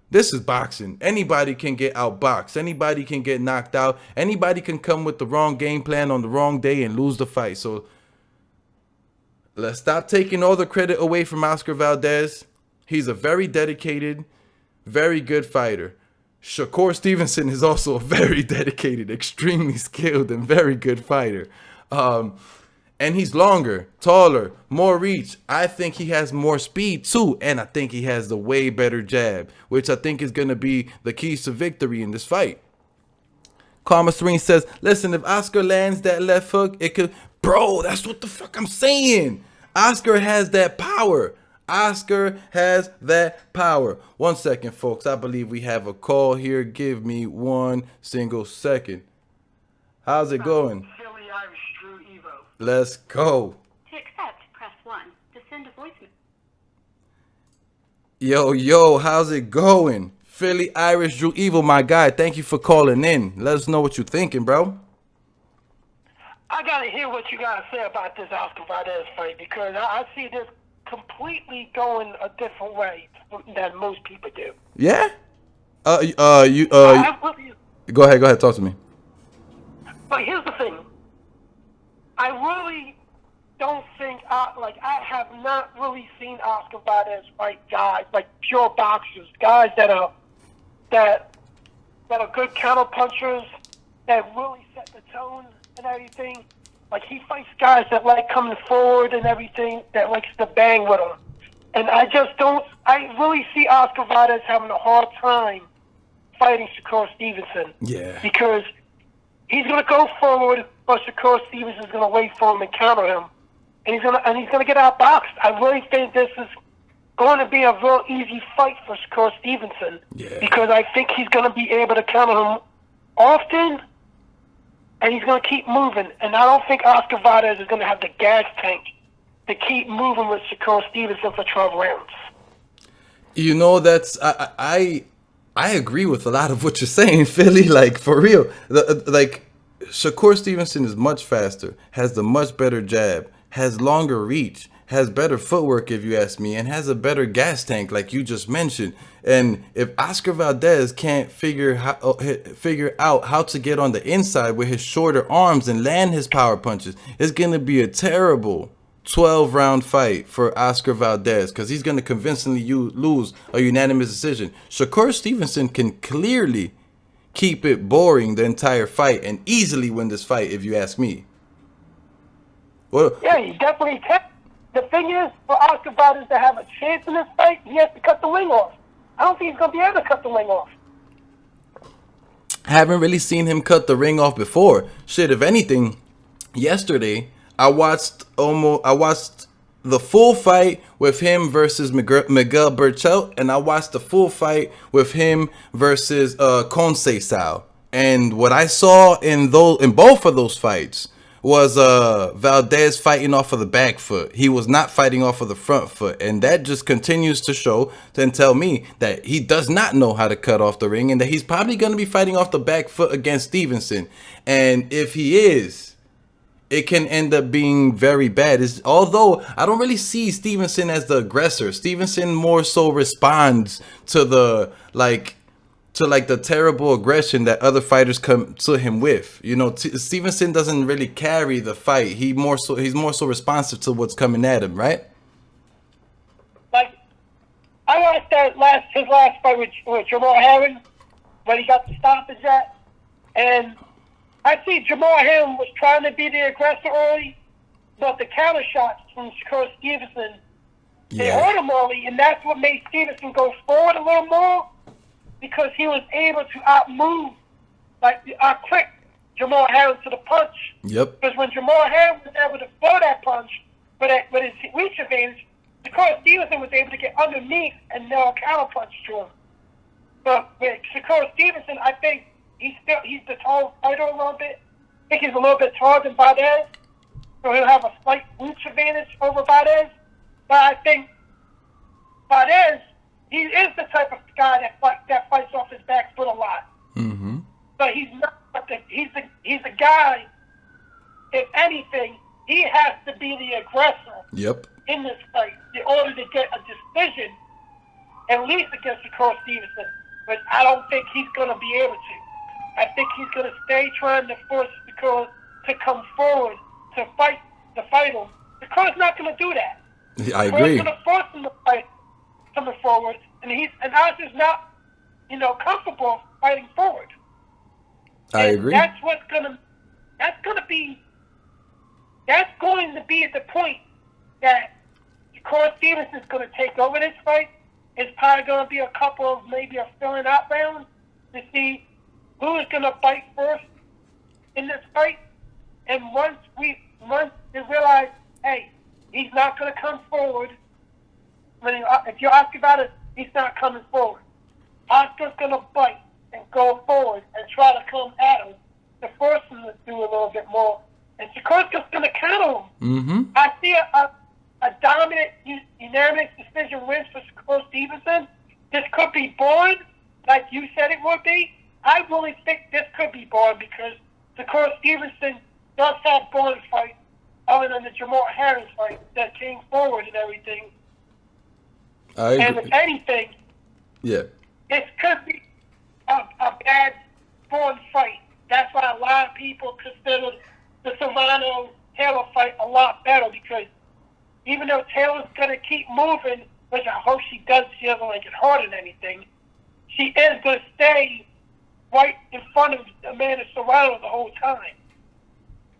This is boxing. Anybody can get outboxed. Anybody can get knocked out. Anybody can come with the wrong game plan on the wrong day and lose the fight. So let's stop taking all the credit away from Oscar Valdez. He's a very dedicated, very good fighter. Shakur Stevenson is also a very dedicated, extremely skilled, and very good fighter. And he's longer, taller, more reach. I think he has more speed too, and I think he has the way better jab, which I think is going to be the keys to victory in this fight. Karma Serene says, listen, if Oscar lands that left hook, it could... Bro, that's what the fuck I'm saying. Oscar has that power. Oscar has that power. 1 second, folks. I believe we have a call here. Give me 1 single second. How's it going? Philly Irish Drew Evo. Let's go. To accept, press 1. To send a voicemail. Yo, how's it going? Philly Irish Drew Evo, my guy. Thank you for calling in. Let us know what you're thinking, bro. I gotta hear what you gotta say about this Oscar Valdez fight, because I see this completely going a different way than most people do. Yeah? Go ahead, talk to me. But here's the thing. I really don't think, I have not really seen Oscar Valdez fight guys, like pure boxers, guys that are good counter punchers, that really set the tone and everything. Like, he fights guys that like coming forward and everything, that likes to bang with him. And I really see Oscar Valdez having a hard time fighting Shakur Stevenson. Yeah. Because he's going to go forward, but Shakur Stevenson's going to wait for him and counter him. And he's going to get outboxed. I really think this is going to be a real easy fight for Shakur Stevenson. Yeah. Because I think he's going to be able to counter him often, and he's going to keep moving. And I don't think Oscar Valdez is going to have the gas tank to keep moving with Shakur Stevenson for 12 rounds. You know, that's I agree with a lot of what you're saying, Philly. Like, for real, Shakur Stevenson is much faster, has the much better jab, has longer reach, has better footwork, if you ask me, and has a better gas tank, like you just mentioned. And if Oscar Valdez can't figure out how to get on the inside with his shorter arms and land his power punches, it's gonna be a terrible 12-round fight for Oscar Valdez, because he's gonna convincingly lose a unanimous decision. Shakur Stevenson can clearly keep it boring the entire fight and easily win this fight, if you ask me. Well, Yeah, he definitely can. The thing is, for Oscar Valdez to have a chance in this fight, he has to cut the wing off. I don't think he's going to be able to cut the wing off. Haven't really seen him cut the ring off before. Shit, if anything, yesterday I watched the full fight with him versus Miguel Berchelt, and I watched the full fight with him versus Conceição. And what I saw in both of those fights was Valdez fighting off of the back foot. He was not fighting off of the front foot. And that just continues to show and tell me that he does not know how to cut off the ring, and that he's probably going to be fighting off the back foot against Stevenson. And if he is, it can end up being very bad. Although I don't really see Stevenson as the aggressor. Stevenson more so responds to the the terrible aggression that other fighters come to him with. You know, Stevenson doesn't really carry the fight. He's more so responsive to what's coming at him, right? Like, I watched his last fight with Jamal Herring, when he got the stoppage at, and I see Jamal Herring was trying to be the aggressor early, but the counter shots from Shakur Stevenson, they hurt him early, and that's what made Stevenson go forward a little more, because he was able to outmove, out-quick Jamal Herring to the punch. Yep. Because when Jamal Herring was able to throw that punch with his reach advantage, Shakur Stevenson was able to get underneath and nail a counter punch to him. But with Shakur Stevenson, I think he's the tall fighter a little bit. I think he's a little bit taller than Valdez, so he'll have a slight reach advantage over Valdez. But I think Valdez, he is the type of guy that fights off his back foot a lot. Mm-hmm. But he's not. He's a guy. If anything, he has to be the aggressor. Yep. In this fight, in order to get a decision, at least against Shakur Stevenson. But I don't think he's going to be able to. I think he's going to stay trying to force Shakur to come forward to fight him. Shakur's not going to do that. I agree. Shakur's going to force him to fight coming forward, and Oscar's not, comfortable fighting forward. I agree. That's going to be at the point that Shakur Stevenson is going to take over this fight. It's probably going to be a couple of maybe a filling out rounds to see who is going to fight first in this fight. And once they realize, hey, he's not going to come forward. If you're Oscar Valdez, he's not coming forward. Oscar's going to bite and go forward and try to come at him to force him to do a little bit more. And Shakur's just going to counter him. Mm-hmm. I see a dominant, unanimous decision win for Shakur Stevenson. This could be boring, like you said it would be. I really think this could be boring because Shakur Stevenson does have boring fights other than the Jamal Herring fight that came forward and everything. I agree. And if anything, this could be a bad, boring fight. That's why a lot of people consider the Serrano Taylor fight a lot better, because even though Taylor's going to keep moving, which I hope she does, she doesn't like get hurt in anything, she is going to stay right in front of Amanda Serrano the whole time.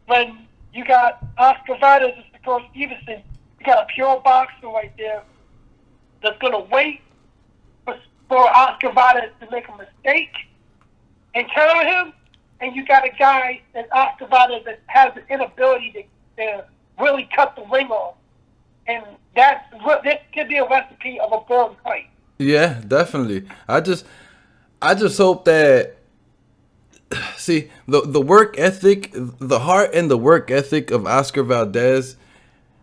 When you got Oscar Valdez and Shakur Stevenson, you got a pure boxer right there that's going to wait for Oscar Valdez to make a mistake and counter him, and you got a guy that Oscar Valdez that has the inability to really cut the ring off. And this could be a recipe of a boring fight. Yeah, definitely. I just hope that, see, the work ethic, the heart and the work ethic of Oscar Valdez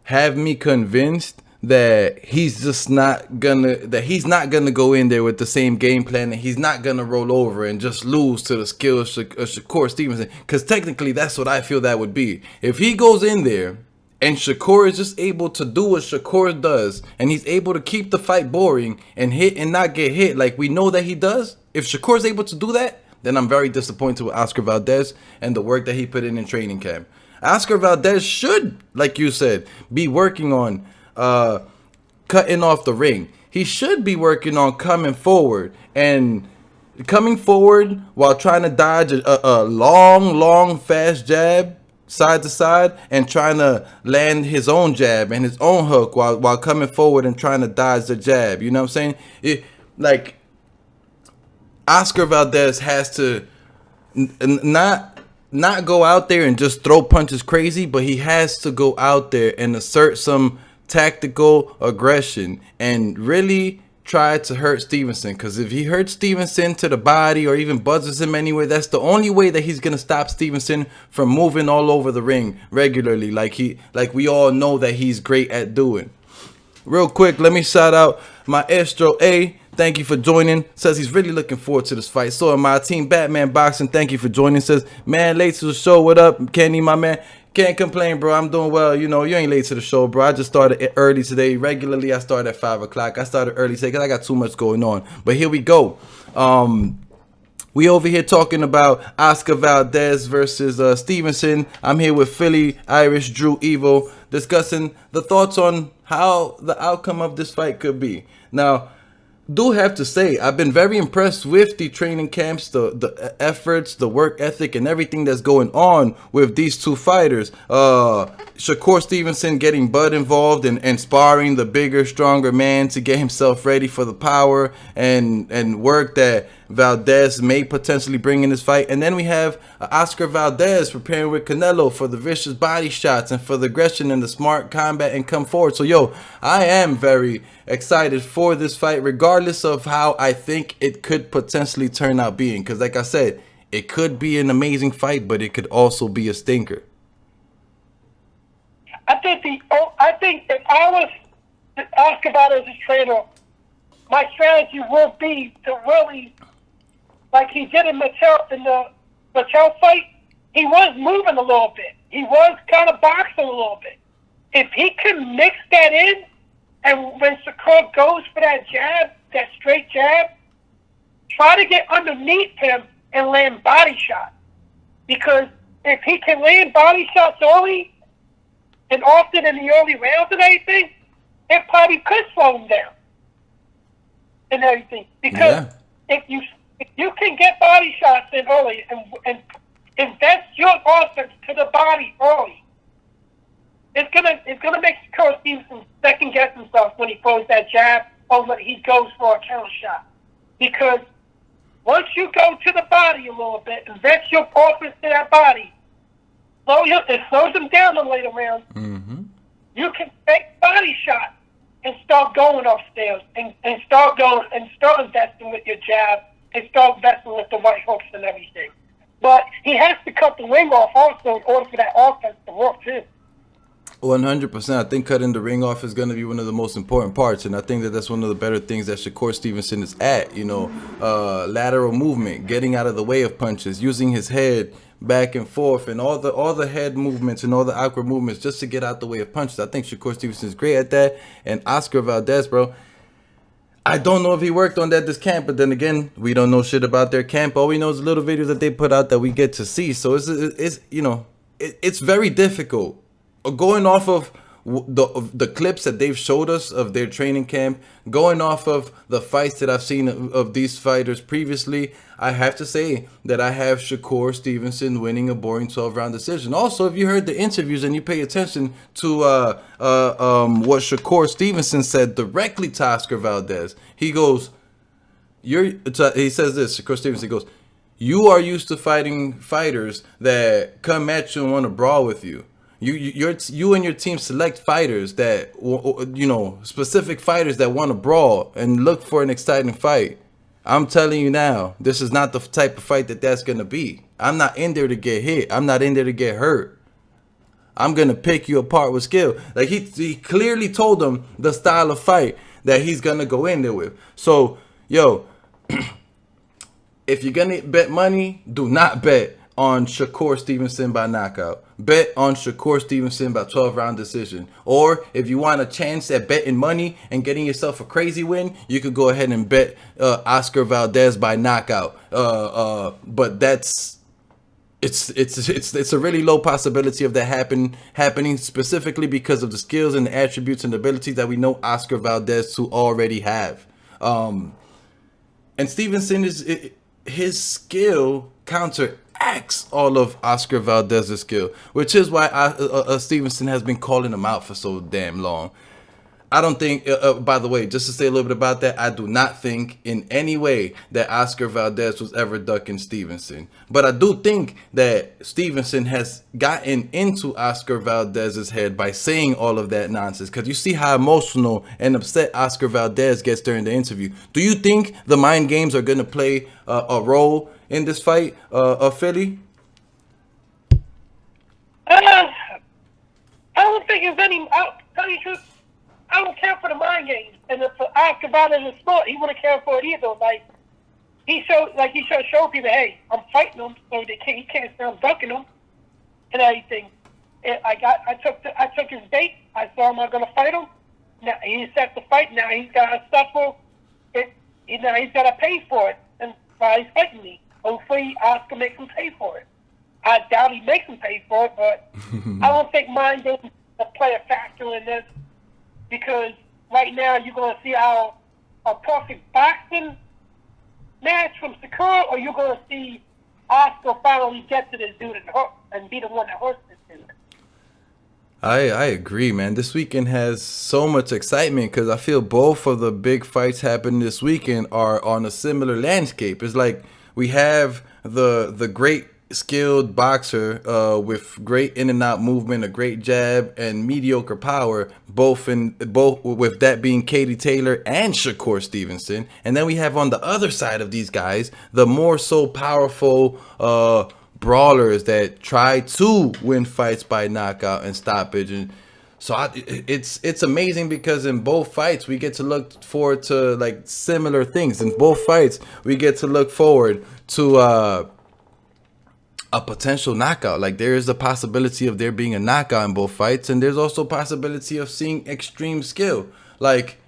have me convinced that he's not gonna go in there with the same game plan, and he's not gonna roll over and just lose to the skill of Shakur Stevenson. Because technically, that's what I feel that would be. If he goes in there and Shakur is just able to do what Shakur does, and he's able to keep the fight boring and hit and not get hit like we know that he does. If Shakur's able to do that, then I'm very disappointed with Oscar Valdez and the work that he put in training camp. Oscar Valdez should, like you said, be working on cutting off the ring. He should be working on coming forward while trying to dodge a long, fast jab side to side and trying to land his own jab and his own hook while coming forward and trying to dodge the jab. You know what I'm saying? Oscar Valdez has to not go out there and just throw punches crazy, but he has to go out there and assert some tactical aggression and really try to hurt Stevenson. Because if he hurts Stevenson to the body or even buzzes him anyway, that's the only way that he's gonna stop Stevenson from moving all over the ring regularly, like we all know that he's great at doing. Real quick, let me shout out Maestro A. Thank you for joining. Says he's really looking forward to this fight. So am I. Team Batman Boxing, thank you for joining. Says, man, late to the show. What up, Kenny, my man? Can't complain, bro. I'm doing well. You know, you ain't late to the show, bro. I just started early today. Regularly, I start at 5 o'clock. I started early today because I got too much going on. But here we go. We over here talking about Oscar Valdez versus Stevenson. I'm here with Philly Irish Drew Evo, discussing the thoughts on how the outcome of this fight could be. Now, do have to say, I've been very impressed with the training camps, the efforts, the work ethic, and everything that's going on with these two fighters. Shakur Stevenson getting Bud involved and sparring the bigger, stronger man to get himself ready for the power and work that Valdez may potentially bring in this fight. And then we have Oscar Valdez preparing with Canelo for the vicious body shots and for the aggression and the smart combat and come forward. So, yo, I am very excited for this fight, regardless of how I think it could potentially turn out being. Because, like I said, it could be an amazing fight, but it could also be a stinker. I think if I was Oscar Valdez's trainer, my strategy would be to really, like he did in the Mattel fight, he was moving a little bit. He was kind of boxing a little bit. If he can mix that in, and when Shakur goes for that jab, that straight jab, try to get underneath him and land body shots. Because if he can land body shots early and often in the early rounds and everything, it probably could slow him down and everything. Because if you can get body shots in early and invest your offense to the body early, it's gonna make Shakur Stevenson second guess himself when he throws that jab or when he goes for a counter shot. Because once you go to the body a little bit, invest your offense to that body, it slows him down in later rounds. Mm-hmm. You can take body shots and start going upstairs and start investing with your jab and start investing with the right hooks and everything. But he has to cut the ring off also in order for that offense to work too. 100%. I think cutting the ring off is going to be one of the most important parts, and I think that that's one of the better things that Shakur Stevenson is at. You know, lateral movement, getting out of the way of punches, using his head back and forth, and all the head movements and all the awkward movements just to get out the way of punches. I think Shakur Stevenson is great at that. And Oscar Valdez, bro, I don't know if he worked on that this camp, but then again, we don't know shit about their camp. All we know is the little videos that they put out that we get to see. So it's very difficult. Going off of the clips that they've showed us of their training camp, going off of the fights that I've seen of these fighters previously, I have to say that I have Shakur Stevenson winning a boring 12-round decision. Also, if you heard the interviews and you pay attention to what Shakur Stevenson said directly to Oscar Valdez, he goes, he says this, Shakur Stevenson goes, "You are used to fighting fighters that come at you and want to brawl with you. You and your team select fighters that, specific fighters that want to brawl and look for an exciting fight. I'm telling you now, this is not the type of fight that's going to be. I'm not in there to get hit. I'm not in there to get hurt. I'm gonna pick you apart with skill. Like he clearly told them the style of fight that he's gonna go in there with. So yo, if you're gonna bet money, do not bet on Shakur Stevenson by knockout. Bet on Shakur Stevenson by 12-round decision. Or if you want a chance at betting money and getting yourself a crazy win, you could go ahead and bet Oscar Valdez by knockout. But that's it's a really low possibility of that happening specifically because of the skills and the attributes and abilities that we know Oscar Valdez to already have. And Stevenson his skill counteracts all of Oscar Valdez's skill, which is why Stevenson has been calling him out for so damn long. I don't think, by the way, just to say a little bit about that, I do not think in any way that Oscar Valdez was ever ducking Stevenson. But I do think that Stevenson has gotten into Oscar Valdez's head by saying all of that nonsense. Because you see how emotional and upset Oscar Valdez gets during the interview. Do you think the mind games are going to play a role in this fight, Philly? I don't think there's any. I'll tell you the truth. I don't care for the mind games, and if Oscar Valdez is smart, he wouldn't care for it either. Like he should show people, hey, I'm fighting him, so he can't say I'm ducking him and everything. I took his bait. I saw him. I'm gonna fight him. Now he's set to fight. Now he's got to suffer. Now he's got to pay for it, and while he's fighting me, hopefully Oscar makes him pay for it. I doubt he makes him pay for it, but I don't think mind games play a factor in this. Because right now you're going to see a perfect boxing match from Sakura, or you're going to see Oscar finally get to this dude and be the one that hurts this dude. I agree, man. This weekend has so much excitement because I feel both of the big fights happening this weekend are on a similar landscape. It's like we have the great skilled boxer with great in and out movement, a great jab, and mediocre power, both with that being Katie Taylor and Shakur Stevenson. And then we have on the other side of these guys the more so powerful brawlers that try to win fights by knockout and stoppage. And so it's amazing because in both fights we get to look forward to like similar things. In both fights we get to look forward to a potential knockout. Like there is a possibility of there being a knockout in both fights, and there's also a possibility of seeing extreme skill. Like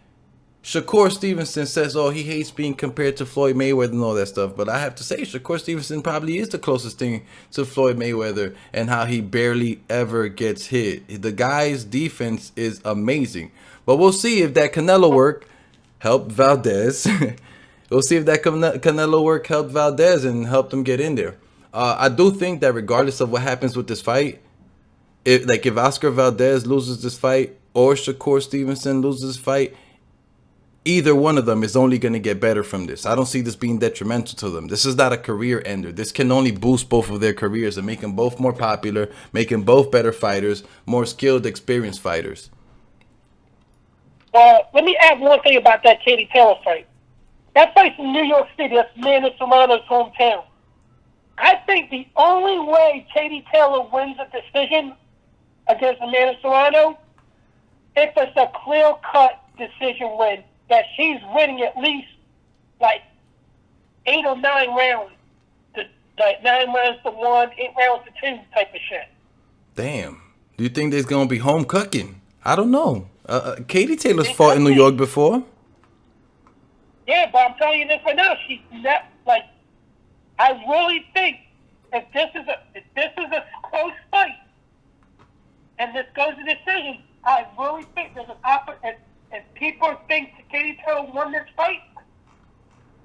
Shakur Stevenson says, oh, he hates being compared to Floyd Mayweather and all that stuff. But I have to say, Shakur Stevenson probably is the closest thing to Floyd Mayweather and how he barely ever gets hit. The guy's defense is amazing. But we'll see if that Canelo work helped Valdez. We'll see if that Canelo work helped Valdez and helped him get in there. I do think that regardless of what happens with this fight, if Oscar Valdez loses this fight or Shakur Stevenson loses this fight, either one of them is only going to get better from this. I don't see this being detrimental to them. This is not a career ender. This can only boost both of their careers and make them both more popular, make them both better fighters, more skilled, experienced fighters. Let me add one thing about that Katie Taylor fight. That fight's in New York City. That's Amanda Serrano's hometown. I think the only way Katie Taylor wins a decision against Amanda Serrano, if it's a clear-cut decision win, that she's winning at least like 8 or 9 rounds, like 9 rounds to 1, 8 rounds to 2 type of shit. Damn. Do you think there's gonna be home cooking? I don't know. Katie Taylor's fought in New York before. Yeah, but I'm telling you this right now, she's not like. I really think if this is a close fight and this goes to decision, I really think there's an opportunity. If people think Katie Taylor won this fight,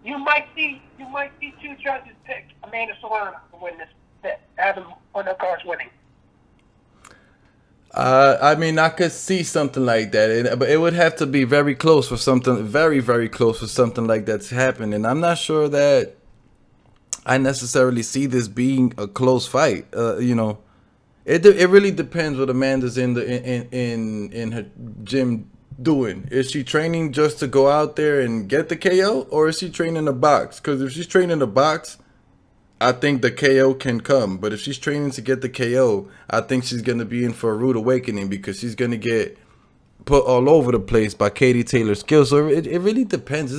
you might see 2 judges pick Amanda Serrano to win this. Have one of the cards winning. I mean, I could see something like that, but it would have to be very close for something, very, very close for something like that to happen. And I'm not sure that I necessarily see this being a close fight. It really depends what Amanda's in her gym doing. Is she training just to go out there and get the KO, or is she training to box? Because if she's training to box, I think the KO can come. But if she's training to get the KO, I think she's going to be in for a rude awakening because she's going to get put all over the place by Katie Taylor's skills. So it really depends.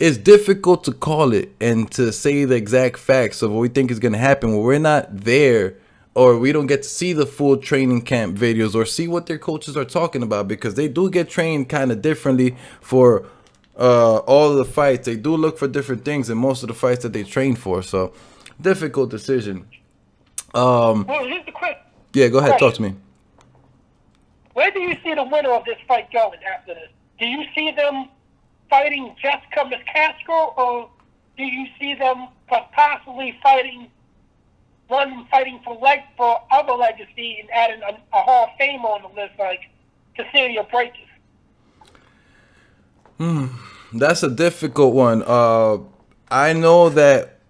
It's difficult to call it and to say the exact facts of what we think is going to happen when we're not there, or we don't get to see the full training camp videos or see what their coaches are talking about, because they do get trained kind of differently for all of the fights. They do look for different things in most of the fights that they train for. So difficult decision. Well, here's the question. Yeah, go ahead. Talk to me. Where do you see the winner of this fight going after this? Do you see them fighting Jessica McCaskill, or do you see them possibly fighting for other legacy and adding a Hall of Fame on the list like Cecilia Brækhus? That's a difficult one. I know that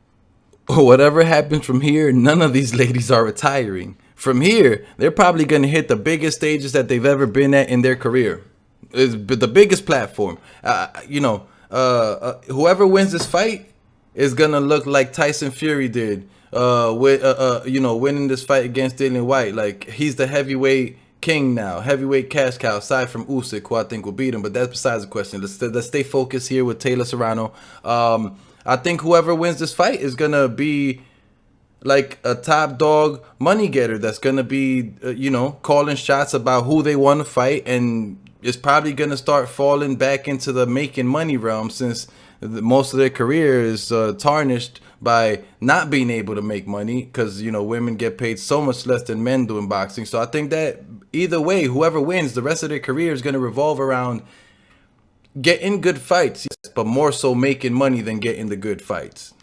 whatever happens from here, none of these ladies are retiring. From here, they're probably going to hit the biggest stages that they've ever been at in their career. It's the biggest platform. Whoever wins this fight is going to look like Tyson Fury did winning this fight against Dillian White. Like, he's the heavyweight king now, heavyweight cash cow, aside from Usyk, who I think will beat him. But that's besides the question. Let's stay focused here with Taylor Serrano. I think whoever wins this fight is going to be like a top dog money getter that's going to be, calling shots about who they want to fight, and is probably going to start falling back into the making money realm, since most of their career is tarnished by not being able to make money, because, women get paid so much less than men doing boxing. So I think that either way, whoever wins, the rest of their career is going to revolve around getting good fights, yes, but more so making money than getting the good fights.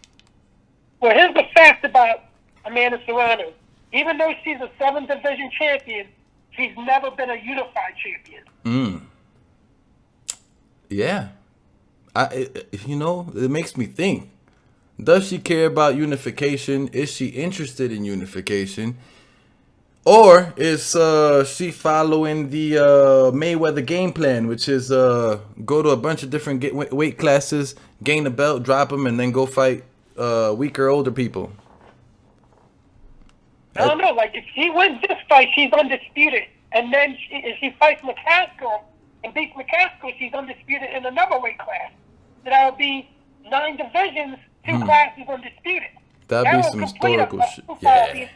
Well, here's the fact about Amanda Serrano. Even though she's a 7th division champion, she's never been a unified champion. Yeah. It makes me think. Does she care about unification? Is she interested in unification? Or is she following the Mayweather game plan, which is go to a bunch of different weight classes, gain a belt, drop them, and then go fight weaker, older people? I don't know. Like, if she wins this fight, she's undisputed. And then if she fights McCaskill and beats McCaskill, she's undisputed in another weight class. So that would be 9 divisions, 2 classes undisputed. That'd be some historical shit.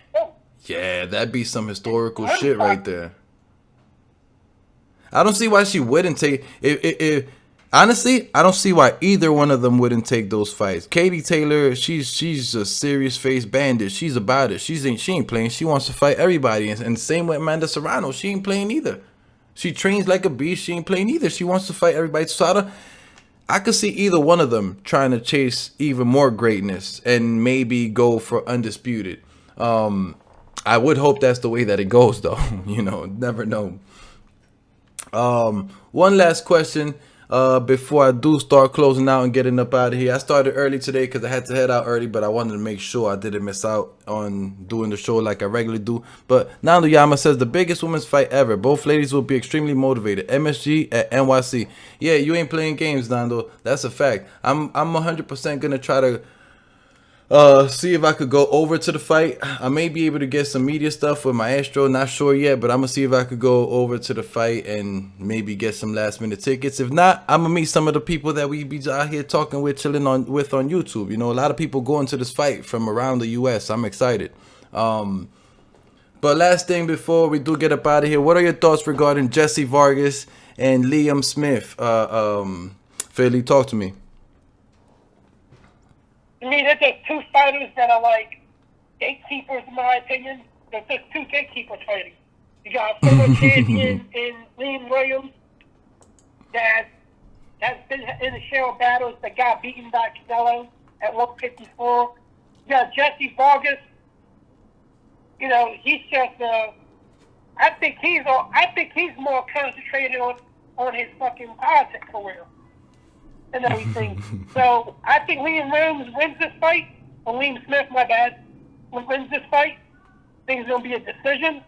Yeah, that'd be some historical shit right there. I don't see why she wouldn't take it. Honestly, I don't see why either one of them wouldn't take those fights. Katie Taylor, she's a serious face bandit. She's about it. She ain't playing. She wants to fight everybody. And same with Amanda Serrano. She ain't playing either. She trains like a beast. She ain't playing either. She wants to fight everybody. So I could see either one of them trying to chase even more greatness and maybe go for undisputed. I would hope that's the way that it goes, though. Never know. One last question before I do start closing out and getting up out of here. I started early today because I had to head out early, but I wanted to make sure I didn't miss out on doing the show like I regularly do. But Nando Yama says the biggest women's fight ever. Both ladies will be extremely motivated. MSG at NYC. Yeah, you ain't playing games, Nando. That's a fact. I'm 100% gonna try to see if I could go over to the fight. I may be able to get some media stuff with Maestro, not sure yet, but I'm gonna see if I could go over to the fight and maybe get some last minute tickets. If not, I'm gonna meet some of the people that we be out here talking with, chilling on YouTube. A lot of people going to this fight from around the US. I'm excited. But last thing before we do get up out of here, what are your thoughts regarding Jesse Vargas and Liam Smith? Philly, talk to me. To me, they're just 2 fighters that are like gatekeepers, in my opinion. They're just 2 gatekeepers fighting. You got a former champion in Liam Williams that has been in the shell battles that got beaten by Canelo at 154. You got Jesse Vargas. He's just I think he's more concentrated on his fucking politics career and everything. So I think Liam Williams wins this fight, or Liam Smith, my bad, wins this fight. I think it's going to be a decision.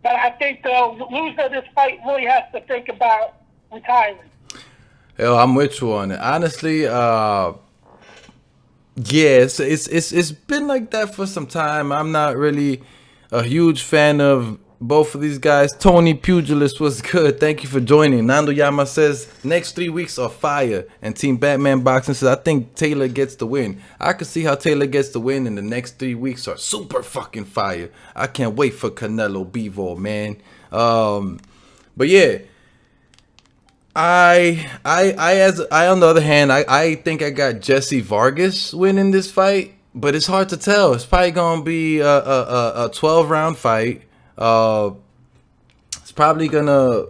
But I think the loser of this fight really has to think about retiring. Yo, I'm with you on it. Honestly, Yeah, it's been like that for some time. I'm not really a huge fan of both of these guys. Tony Pugilist was good. Thank you for joining. Nando Yama says next 3 weeks are fire, and Team Batman Boxing says I think Taylor gets the win. I can see how Taylor gets the win, and the next 3 weeks are super fucking fire. I can't wait for Canelo Bivol, man. But yeah. I on the other hand, I think I got Jesse Vargas winning this fight, but it's hard to tell. It's probably gonna be a 12-round fight. It's probably gonna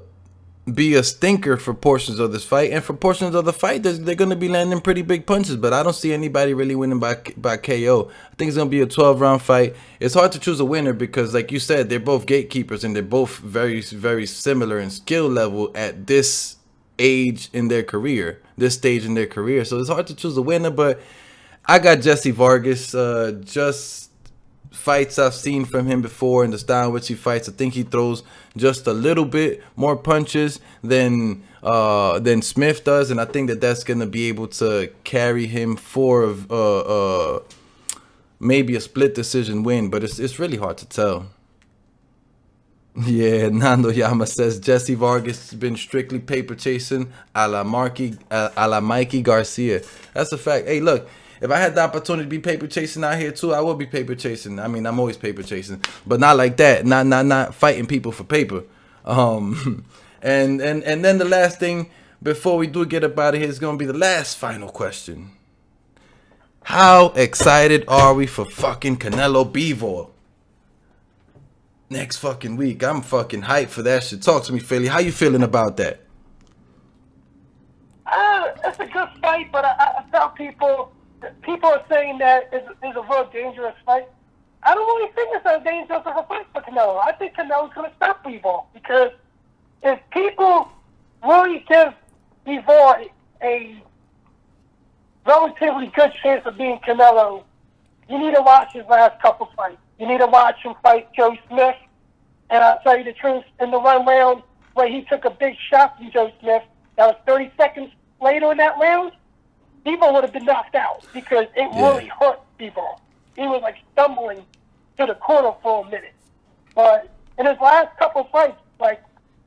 be a stinker for portions of this fight, and for portions of the fight, they're gonna be landing pretty big punches. But I don't see anybody really winning by KO. I think it's gonna be a 12-round fight. It's hard to choose a winner because, like you said, they're both gatekeepers and they're both very, very similar in skill level at this age in their career, this stage in their career. So it's hard to choose a winner, but I got Jesse Vargas. Just fights I've seen from him before and the style in which he fights, I think he throws just a little bit more punches than Smith does, and I think that's gonna be able to carry him for maybe a split decision win, but it's really hard to tell. Yeah, Nando Yama says Jesse Vargas has been strictly paper chasing a la Mikey Garcia. That's a fact. Hey, look, if I had the opportunity to be paper chasing out here too, I would be paper chasing. I mean, I'm always paper chasing, but not like that. Not fighting people for paper. And then the last thing before we do get up out of here is gonna be the last final question. How excited are we for fucking Canelo Bivol? Next fucking week. I'm fucking hyped for that shit. Talk to me, Philly. How you feeling about that? It's a good fight, but I felt people are saying that it's a real dangerous fight. I don't really think it's as dangerous of a fight for Canelo. I think Canelo's going to stop Bivol because if people really give Bivol a relatively good chance of being Canelo, you need to watch his last couple fights. You need to watch him fight Joe Smith. And I'll tell you the truth, in the one round where he took a big shot from Joe Smith, that was 30 seconds later in that round, Bivol would have been knocked out because it really hurt Bivol. He was like stumbling to the corner for a minute. But in his last couple fights, like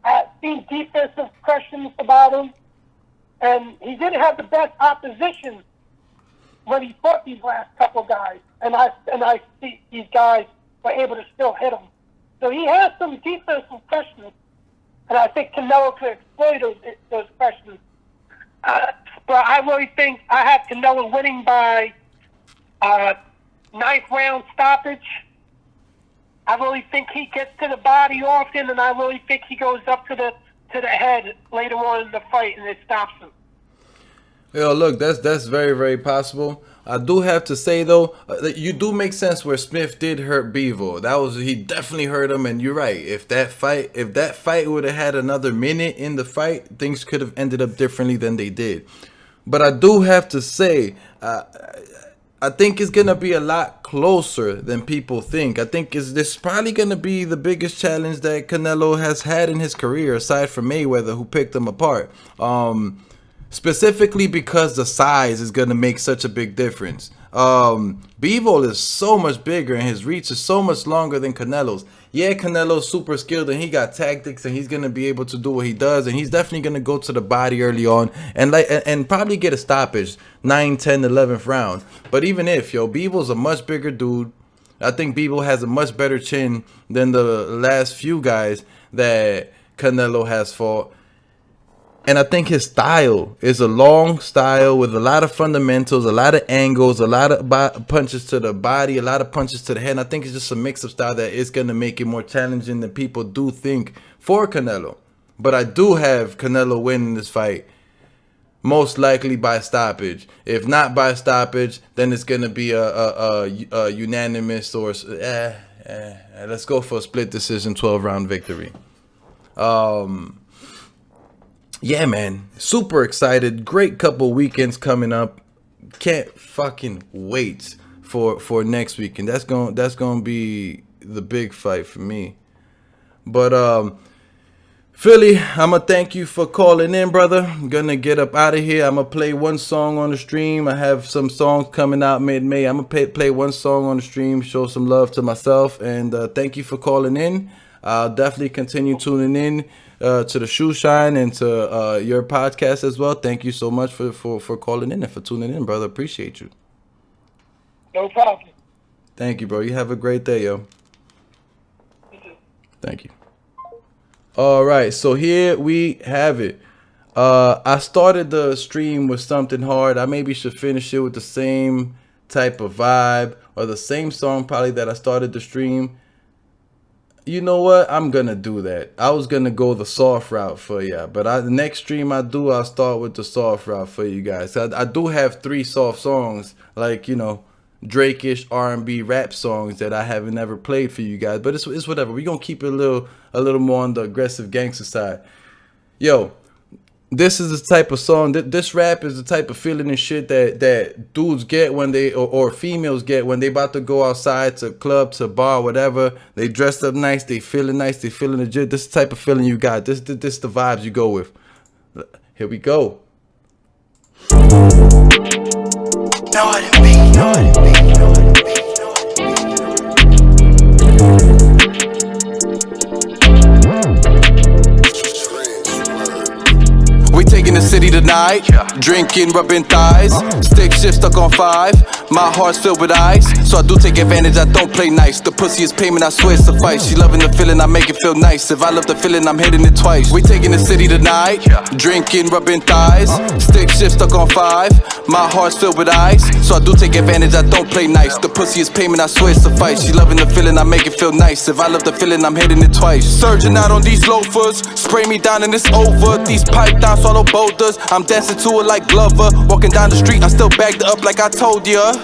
I've seen defensive questions about him, and he didn't have the best opposition when he fought these last couple guys, and I see these guys were able to still hit him. So he has some defensive questions, and I think Canelo could exploit those questions. But I really think I have Canelo winning by 9th round stoppage. I really think he gets to the body often, and I really think he goes up to the head later on in the fight, and it stops him. Yo, look, that's very, very possible. I do have to say though, you do make sense where Smith did hurt Bivol. He definitely hurt him, and you're right. If that fight would have had another minute in the fight, things could have ended up differently than they did. But I do have to say, I think it's gonna be a lot closer than people think. I think this probably gonna be the biggest challenge that Canelo has had in his career, aside from Mayweather, who picked him apart. Specifically because the size is going to make such a big difference. Bivol is so much bigger and his reach is so much longer than Canelo's. Yeah, Canelo's super skilled and he got tactics and he's going to be able to do what he does, and he's definitely going to go to the body early on and probably get a stoppage 9, 10, 11th round. But even if, Bivol's a much bigger dude. I think Bivol has a much better chin than the last few guys that Canelo has fought. And I think his style is a long style with a lot of fundamentals, a lot of angles, a lot of punches to the body, a lot of punches to the head. And I think it's just a mix of style that is going to make it more challenging than people do think for Canelo. But I do have Canelo winning this fight, most likely by stoppage. If not by stoppage, then it's going to be a unanimous or let's go for a split decision 12-round victory. Yeah, man, super excited. Great couple weekends coming up. Can't fucking wait for next weekend. That's going to be the big fight for me. But Philly, I'ma thank you for calling in, brother. I'm gonna get up out of here. I'ma play one song on the stream. I have some songs coming out mid-May. I'ma play one song on the stream, show some love to myself, and thank you for calling in. I'll definitely continue tuning in to the Shoe Shine and to your podcast as well. Thank you so much for calling in and for tuning in, brother. Appreciate you. No problem. Thank you, bro. You have a great day, yo. Thank you. All right, so here we have it. I started the stream with something hard. I maybe should finish it with the same type of vibe or the same song probably that I started the stream. You know what? I'm going to do that. I was going to go the soft route for you, but the next stream I'll start with the soft route for you guys. I do have 3 soft songs, like, you know, Drake-ish R&B rap songs that I haven't ever played for you guys, but it's whatever. We're gonna keep it a little more on the aggressive gangster side. Yo, this is the type of song this rap is the type of feeling and shit that dudes get when they or females get when they about to go outside to club, to bar, whatever. They dressed up nice, they feeling legit. This is the type of feeling you got. This the vibes you go with. Here we go. We taking the city tonight, drinking, rubbing thighs, stick shift stuck on 5. My heart's filled with ice, so I do take advantage, I don't play nice. The pussy is payment, I swear it's suffice. She loving the feeling, I make it feel nice. If I love the feeling, I'm hitting it twice. We taking the city tonight, drinking, rubbing thighs, stick shift stuck on 5. My heart's filled with ice, so I do take advantage, I don't play nice. The pussy is payment, I swear it's suffice. She loving the feeling, I make it feel nice. If I love the feeling, I'm hitting it twice. Surging out on these loafers, spray me down and it's over. These pipe down, swallow boulders. I'm dancing to it like Glover. Walking down the street, I still bagged her up like I told ya.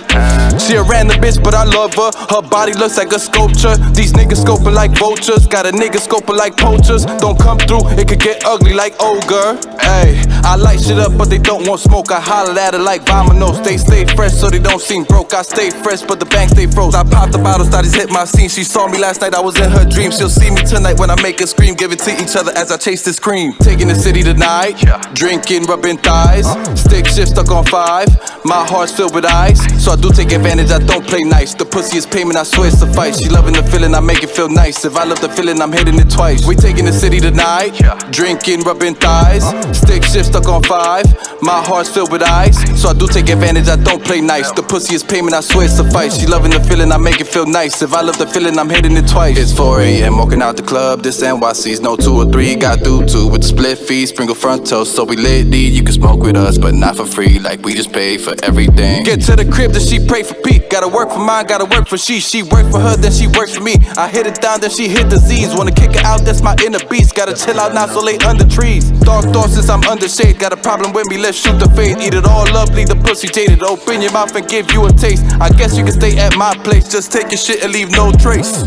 She a random bitch, but I love her. Her body looks like a sculpture. These niggas scoping like vultures. Got a nigga scoping like poachers. Don't come through, it could get ugly like ogre. Ayy, I light shit up, but they don't want smoke. I holler at her like Vamonos. They stay fresh, so they don't seem broke. I stay fresh, but the bank stay froze. I popped the bottle, started hit my scene. She saw me last night, I was in her dreams. She'll see me tonight when I make her scream. Give it to each other as I chase this cream. Taking the city tonight, drinking, rubbing thighs, stick shift stuck on 5. My heart's filled with ice, so I do take advantage, I don't play nice. The pussy is payment, I swear it's suffice. She loving the feeling, I make it feel nice. If I love the feeling, I'm hitting it twice. We taking the city tonight, drinking, rubbing thighs, stick shift stuck on 5. My heart's filled with ice, so I do take advantage, I don't play nice. The pussy is payment, I swear it's suffice. She loving the feeling, I make it feel nice. If I love the feeling, I'm hitting it twice. It's 4 a.m. walking out the club, this NYC's no 2 or 3. Got through 2 with the split fee, sprinkle front toast, so we lit deed. You can smoke with us, but not for free, like we just pay for everything. Get to the crib, then she pray for Pete. Gotta work for mine, gotta work for she work for her, then she works for me. I hit it down, then she hit the Z's. Wanna kick her out, that's my inner beast. Gotta chill out now, so lay under trees. Dark thoughts since I'm under shade. Got a problem with me, let's shoot the fade. Eat it all up, leave the pussy jaded. Open your mouth and give you a taste. I guess you can stay at my place. Just take your shit and leave no trace.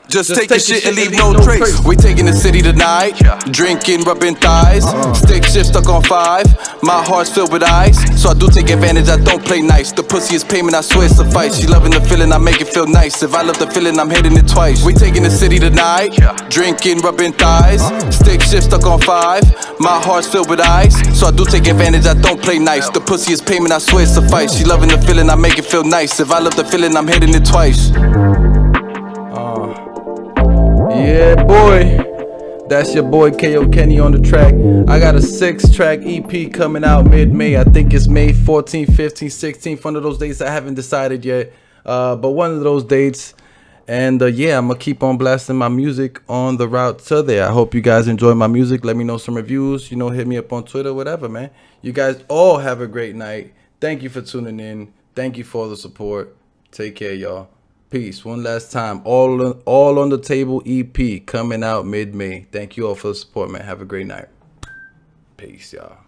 Just take your shit and leave no trace. We taking the city tonight, drinking, rubbing thighs, stick shift stuck on 5. My heart's filled with ice, so I do take advantage, I don't play nice. The pussy is payment, I swear it's suffice. She loving the feeling, I make it feel nice. If I love the feeling, I'm hitting it twice. We taking the city tonight, drinking, rubbing thighs, stick shift stuck on 5. My heart's filled with ice, so I do take advantage, I don't play nice. The pussy is payment, I swear it's suffice. She loving the feeling, I make it feel nice. If I love the feeling, I'm hitting it twice. Yeah, boy. That's your boy K.O. Kenny on the track. I got a 6-track EP coming out mid-May. I think it's May 14th, 15th, 16th. One of those dates I haven't decided yet. But one of those dates. And yeah, I'm going to keep on blasting my music on the route to there. I hope you guys enjoy my music. Let me know some reviews. You know, hit me up on Twitter, whatever, man. You guys all have a great night. Thank you for tuning in. Thank you for the support. Take care, y'all. Peace. One last time. All on the Table EP coming out mid-May. Thank you all for the support, man. Have a great night. Peace, y'all.